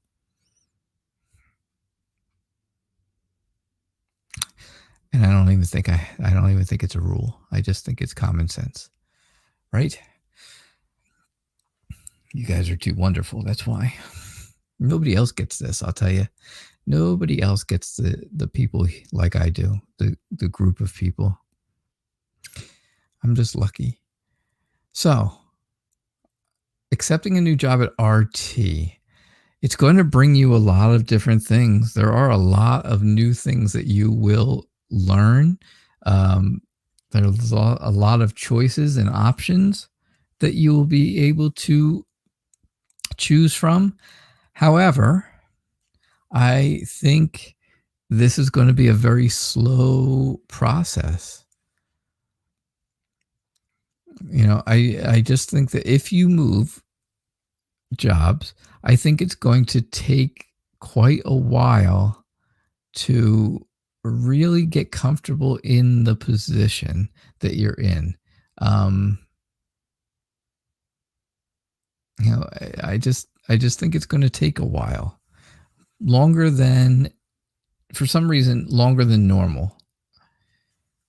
And I don't even think it's a rule. I just think it's common sense. Right? You guys are too wonderful. That's why. Nobody else gets this, I'll tell you. Nobody else gets the people like I do, the group of people. I'm just lucky. So, accepting a new job at RT, it's going to bring you a lot of different things. There are a lot of new things that you will learn. There's a lot of choices and options that you will be able to choose from. However, I think this is going to be a very slow process. You know, I just think that if you move jobs, I think it's going to take quite a while to really get comfortable in the position that you're in. You know, I just think it's going to take a while, longer than, for some reason, longer than normal.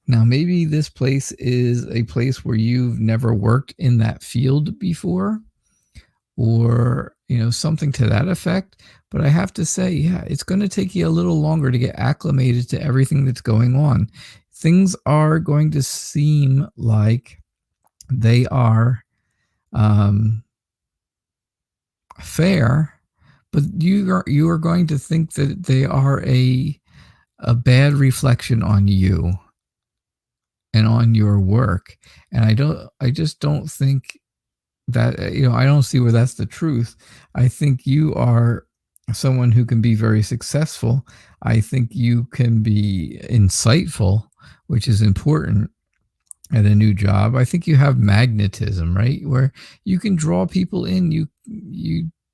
Now, maybe this place is a place where you've never worked in that field before, or, you know, something to that effect. But I have to say, yeah, it's going to take you a little longer to get acclimated to everything that's going on. Things are going to seem like they are fair, but you are going to think that they are a bad reflection on you and on your work. And I just don't think that, you know, I don't see where that's the truth. I think you are someone who can be very successful. I think you can be insightful, which is important at a new job. I think you have magnetism, right? Where you can draw people in. You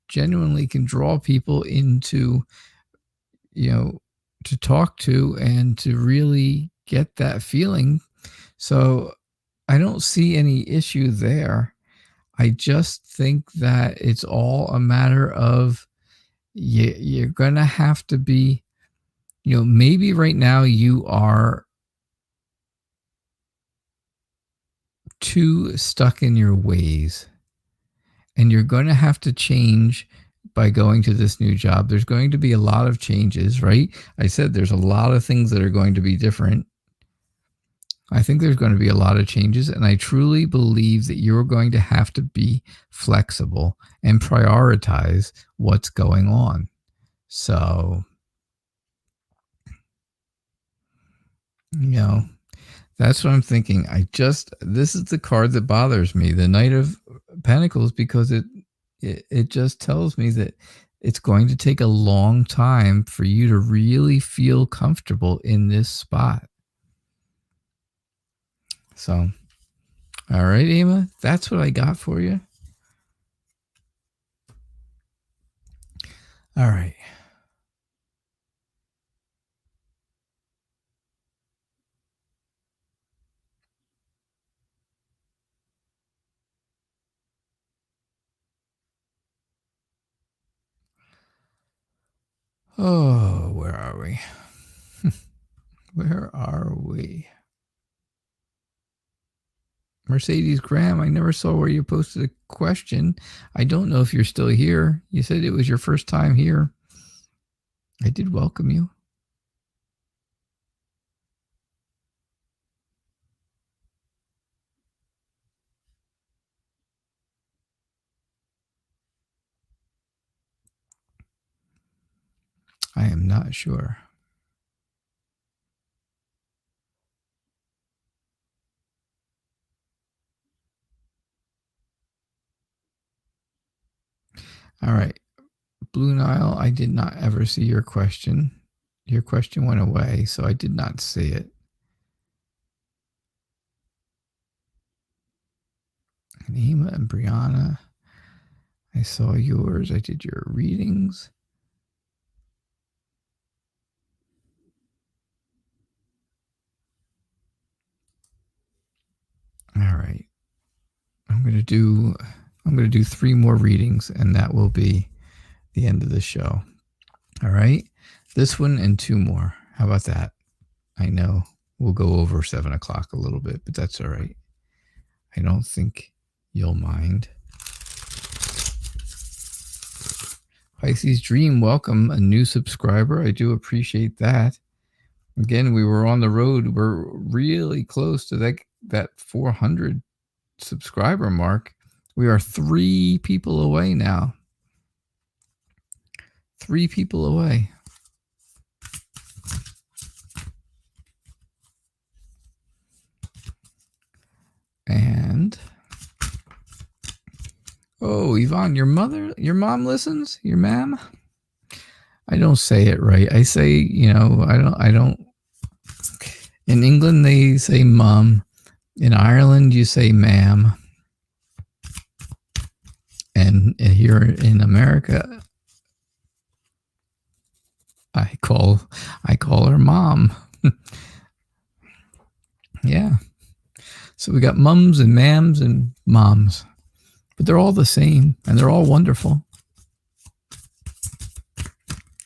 genuinely can draw people into, you know, to talk to and to really get that feeling. So I don't see any issue there. I just think that it's all a matter of you're going to have to be, you know, maybe right now you are too stuck in your ways, and you're going to have to change by going to this new job. There's going to be a lot of changes, right? I said there's a lot of things that are going to be different. I think there's going to be a lot of changes, and I truly believe that you're going to have to be flexible and prioritize what's going on. So, you know, that's what I'm thinking. This is the card that bothers me, the Knight of Pentacles, because it just tells me that it's going to take a long time for you to really feel comfortable in this spot. So, all right, Emma, that's what I got for you. All right. Oh, where are we? Where are we? Mercedes Graham, I never saw where you posted a question. I don't know if you're still here. You said it was your first time here. I did welcome you. I am not sure. All right. Blue Nile, I did not ever see your question. Your question went away, so I did not see it. Nima and Brianna, I saw yours. I did your readings. All right. I'm going to do 3 more readings, and that will be the end of the show. All right. This one and 2 more. How about that? I know we'll go over 7 o'clock a little bit, but that's all right. I don't think you'll mind. Pisces Dream, welcome, a new subscriber. I do appreciate that. Again, we were on the road. We're really close to that 400 subscriber mark. We are 3 people away now. 3 people away. And oh, Yvonne, your mom listens? Your ma'am? I don't say it right. I say, I don't. In England, they say mum. In Ireland, you say ma'am. And here in America, I call her mom. Yeah. So we got mums and mams and moms, but they're all the same and they're all wonderful.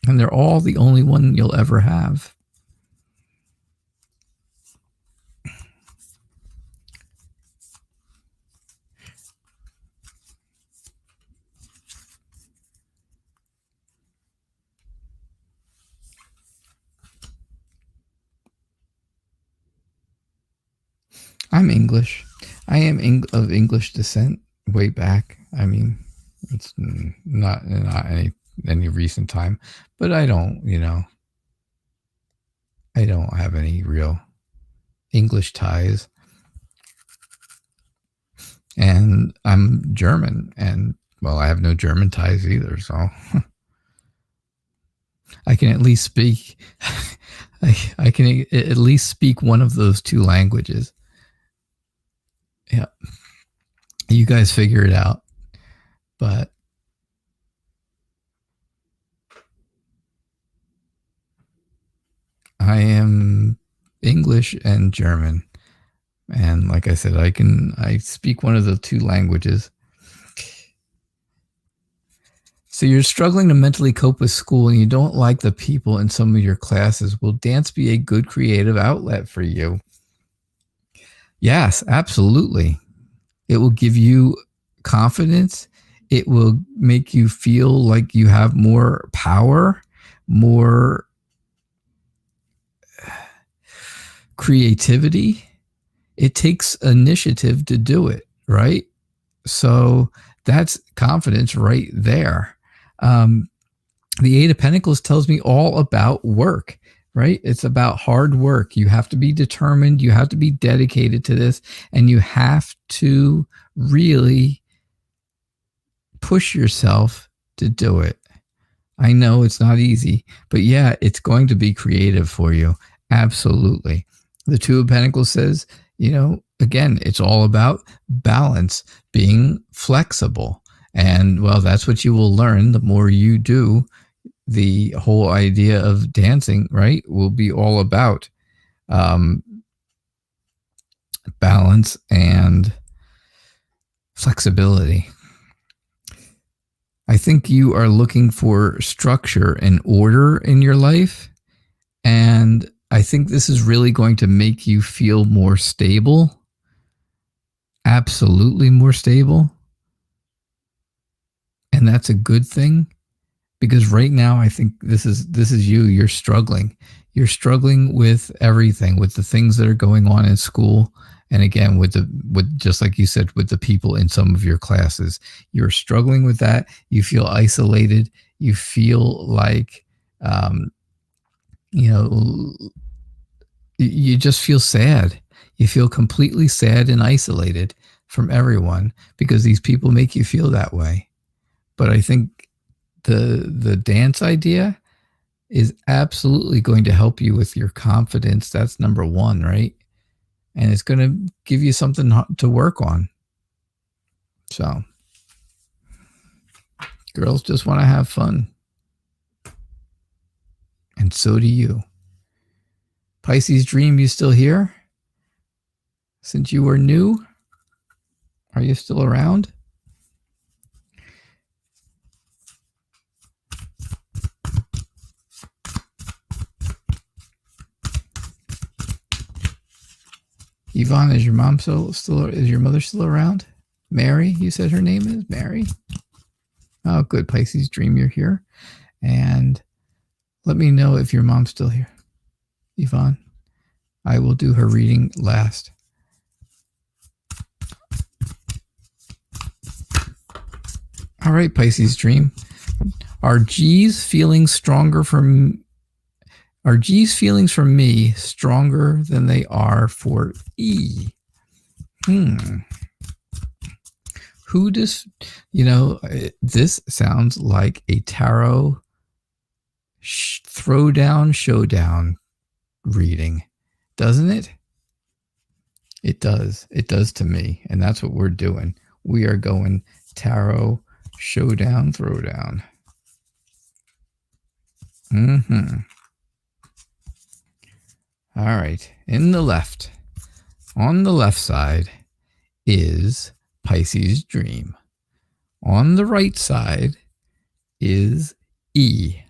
And they're all the only one you'll ever have. I'm English. I am of English descent way back. I mean, it's not any recent time, but I don't have any real English ties. And I'm German, and well, I have no German ties either, so I can at least speak I can at least speak one of those 2 languages. Yeah. You guys figure it out. But I am English and German. And like I said, I speak one of the 2 languages. So you're struggling to mentally cope with school and you don't like the people in some of your classes. Will dance be a good creative outlet for you? Yes, absolutely. It will give you confidence. It will make you feel like you have more power, more creativity. It takes initiative to do it, right? So that's confidence right there. The 8 of Pentacles tells me all about work, right? It's about hard work. You have to be determined. You have to be dedicated to this, and you have to really push yourself to do it. I know it's not easy, but yeah, it's going to be creative for you. Absolutely. The 2 of Pentacles says, again, it's all about balance, being flexible. And well, that's what you will learn the more you do. The whole idea of dancing, right, will be all about balance and flexibility. I think you are looking for structure and order in your life. And I think this is really going to make you feel more stable. Absolutely more stable. And that's a good thing, because right now I think this is you're struggling. You're struggling with everything, with the things that are going on in school. And again, with just like you said, with the people in some of your classes, you're struggling with that. You feel isolated. You feel like, you just feel sad. You feel completely sad and isolated from everyone because these people make you feel that way. But I think the dance idea is absolutely going to help you with your confidence. That's number 1, right? And it's going to give you something to work on. So, girls just want to have fun. And so do you. Pisces Dream, you still here? Since you were new, are you still around? Yvonne, is your mom is your mother still around? Mary, you said her name is Mary? Oh, good. Pisces dream, you're here. And let me know if your mom's still here. Yvonne, I will do her reading last. All right, Pisces dream. Are G's feelings Are G's feelings for me stronger than they are for E? Who does, this sounds like a tarot throwdown showdown reading, doesn't it? It does. It does to me. And that's what we're doing. We are going tarot showdown throwdown. All right. On the left side is Pisces dream. On the right side is E.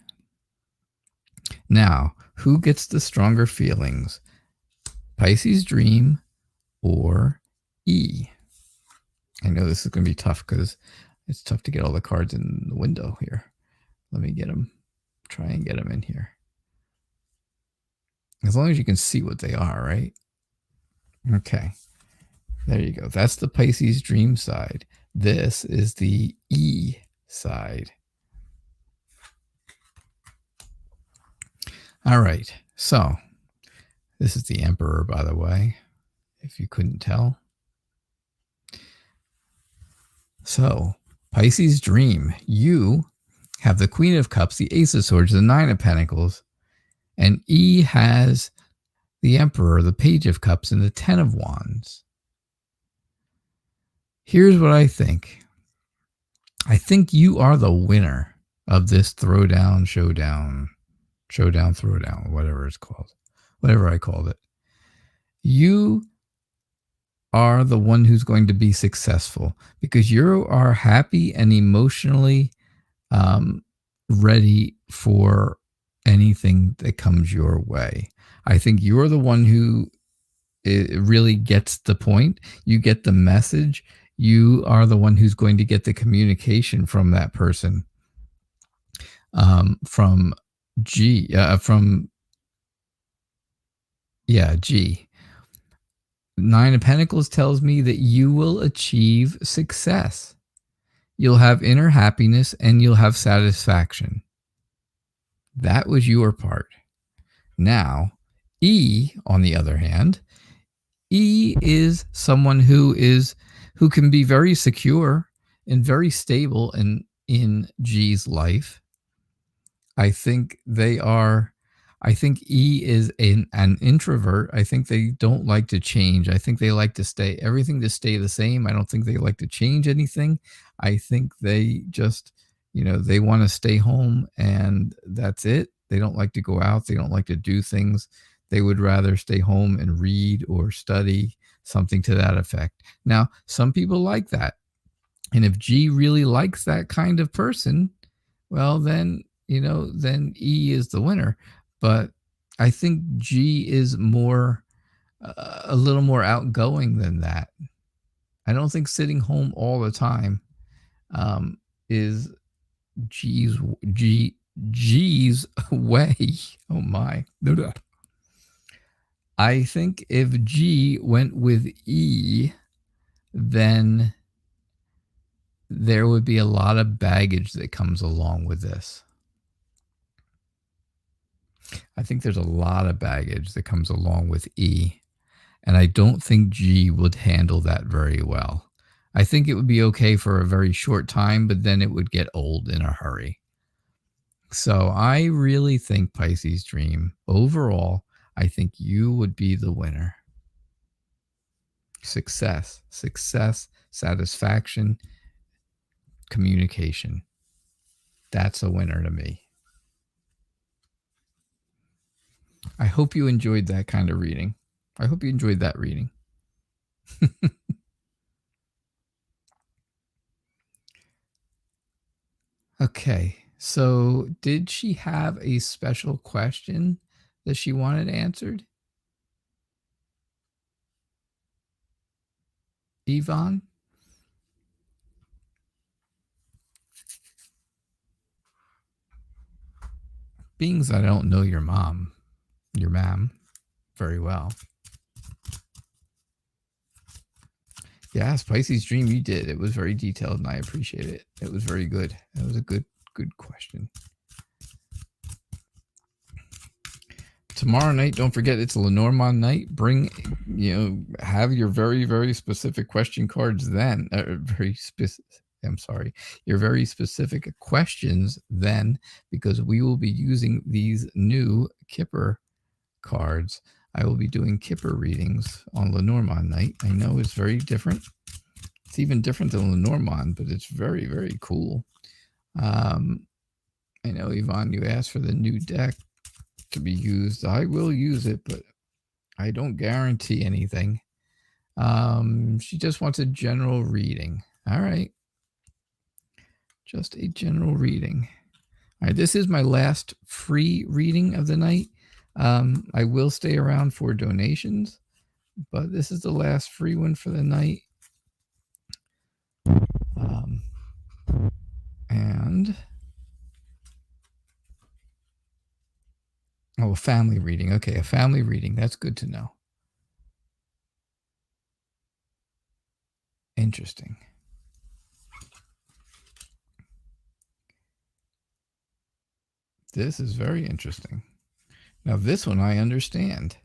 Now, who gets the stronger feelings? Pisces dream or E? I know this is going to be tough because it's tough to get all the cards in the window here. Let me get them. Try and get them in here. As long as you can see what they are, right? Okay. There you go. That's the Pisces dream side. This is the E side. All right. So this is the Emperor, by the way, if you couldn't tell. So Pisces dream, you have the Queen of Cups, the Ace of Swords, the Nine of Pentacles, and E has the Emperor, the Page of Cups, and the Ten of Wands. Here's what I think. I think you are the winner of this throwdown, showdown, throwdown, whatever it's called, whatever I called it. You are the one who's going to be successful because you are happy and emotionally ready for anything that comes your way. I think you're the one who really gets the point. You get the message. You are the one who's going to get the communication from that person. From G. G. Nine of Pentacles tells me that you will achieve success. You'll have inner happiness and you'll have satisfaction. That was your part. Now, E, on the other hand, E is someone who can be very secure and very stable in G's life. I think E is an introvert. I think they don't like to change. I think they like to stay the same. I don't think they like to change anything. I think they just, they want to stay home and that's it. They don't like to go out. They don't like to do things. They would rather stay home and read or study, something to that effect. Now, some people like that. And if G really likes that kind of person, well, then E is the winner. But I think G is a little more outgoing than that. I don't think sitting home all the time is G's way. Oh my. I think if G went with E, then there would be a lot of baggage that comes along with this. I think there's a lot of baggage that comes along with E, and I don't think G would handle that very well. I think it would be okay for a very short time, but then it would get old in a hurry. So I really think, Pisces dream, overall, I think you would be the winner. Success, satisfaction, communication. That's a winner to me. I hope you enjoyed that kind of reading. I hope you enjoyed that reading. Okay, so did she have a special question that she wanted answered? Yvonne? Being that I don't know your mom, very well. Yes, Pisces Dream, you did. It was very detailed, and I appreciate it. It was very good. That was a good question. Tomorrow night, don't forget, it's Lenormand night. Bring, have your very, very specific question cards then. Your very specific questions then, because we will be using these new Kipper cards. I will be doing Kipper readings on Lenormand night. I know it's very different. It's even different than Lenormand, but it's very, very cool. I know, Yvonne, you asked for the new deck to be used. I will use it, but I don't guarantee anything. She just wants a general reading. All right. Just a general reading. All right, this is my last free reading of the night. I will stay around for donations, but this is the last free one for the night. A family reading. Okay, a family reading. That's good to know. Interesting. This is very interesting. Now, this one I understand.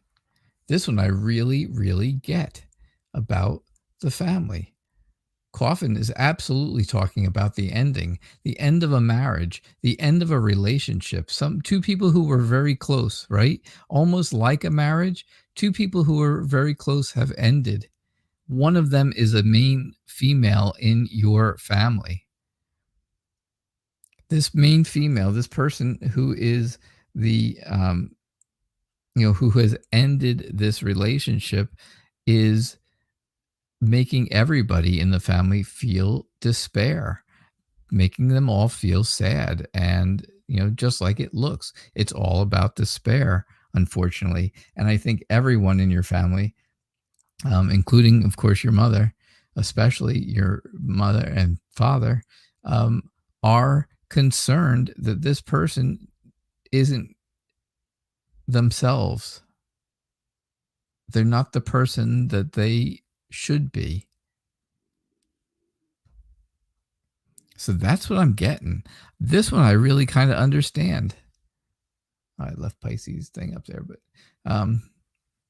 This one I really, really get about the family. Coffin is absolutely talking about the ending, the end of a marriage, the end of a relationship. Two people who were very close, right? Almost like a marriage. Two people who were very close have ended. One of them is a main female in your family. This main female, this person who is the, who has ended this relationship, is making everybody in the family feel despair, making them all feel sad. And, just like it looks, it's all about despair, unfortunately. And I think everyone in your family, including, of course, your mother, especially your mother and father, are concerned that this person isn't themselves. They're not the person that they should be. So that's what I'm getting. This one I really kind of understand. I left Pisces thing up there, but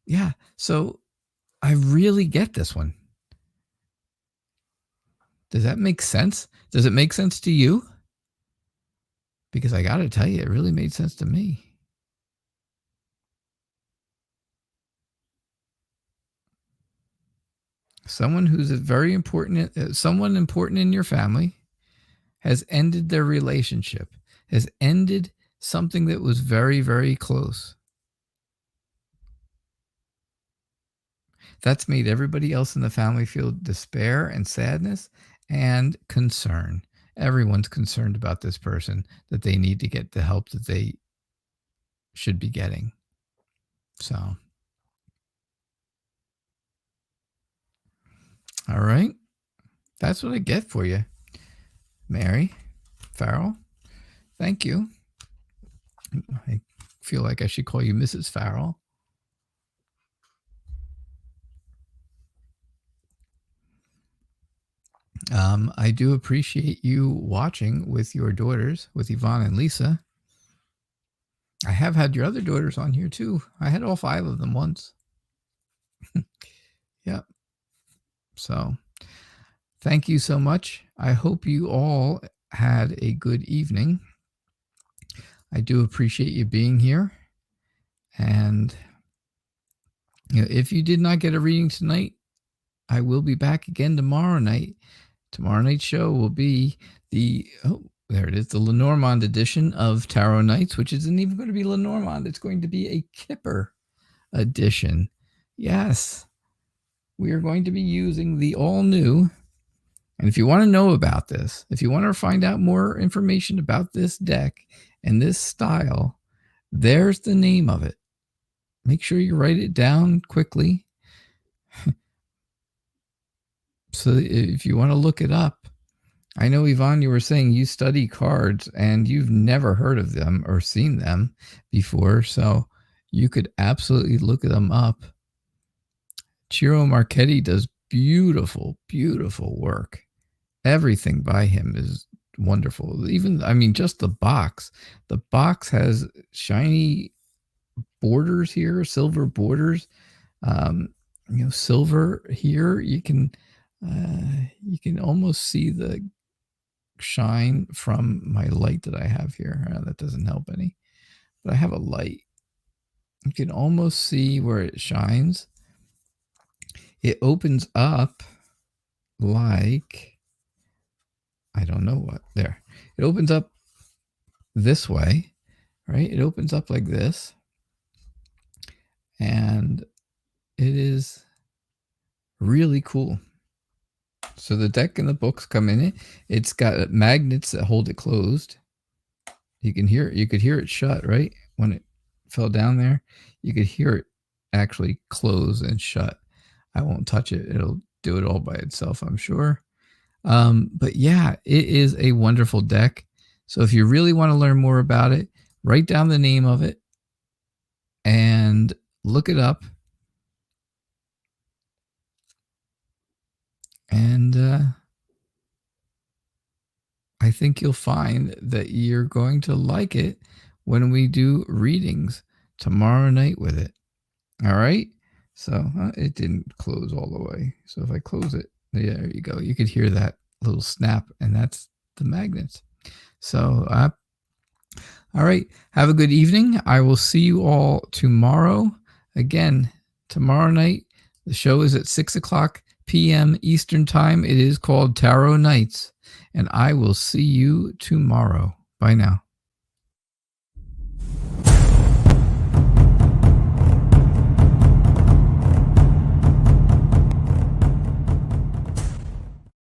yeah. So I really get this one. Does that make sense? Does it make sense to you? Because I got to tell you, it really made sense to me. Someone who's very important, someone important in your family has ended their relationship, has ended something that was very, very close. That's made everybody else in the family feel despair and sadness and concern. Everyone's concerned about this person, that they need to get the help that they should be getting. So, all right. That's what I get for you, Mary Farrell. Thank you. I feel like I should call you Mrs. Farrell. I do appreciate you watching with your daughters, with Yvonne and Lisa. I have had your other daughters on here too. I had all 5 of them once. Yep. So thank you so much. I hope you all had a good evening. I do appreciate you being here. And if you did not get a reading tonight, I will be back again tomorrow night. Tomorrow night's show will be there it is, the Lenormand edition of Tarot Nights, which isn't even going to be Lenormand. It's going to be a Kipper edition. Yes, we are going to be using the all new. And if you want to know about this, if you want to find out more information about this deck and this style, there's the name of it. Make sure you write it down quickly. So if you want to look it up, I know, Yvonne, you were saying you study cards and you've never heard of them or seen them before, so you could absolutely look them up. Ciro Marchetti does beautiful, beautiful work. Everything by him is wonderful. Even, I mean, just the box. The box has shiny borders here, silver borders. Silver here. You can almost see the shine from my light that I have here. That doesn't help any, but I have a light. You can almost see where it shines. It opens up like, I don't know what. There. It opens up this way, right? It opens up like this. And it is really cool. So the deck and the books come in it. It's got magnets that hold it closed. You could hear it shut, right? When it fell down there, you could hear it actually close and shut. I won't touch it. It'll do it all by itself, I'm sure. But yeah, it is a wonderful deck. So if you really want to learn more about it, write down the name of it and look it up. And I think you'll find that you're going to like it when we do readings tomorrow night with it. All right. So it didn't close all the way. So if I close it, yeah, there you go. You could hear that little snap, and that's the magnets. So, all right. Have a good evening. I will see you all tomorrow. Again, tomorrow night, the show is at 6:00 p.m. Eastern Time. It is called Tarot Nights, and I will see you tomorrow. Bye now.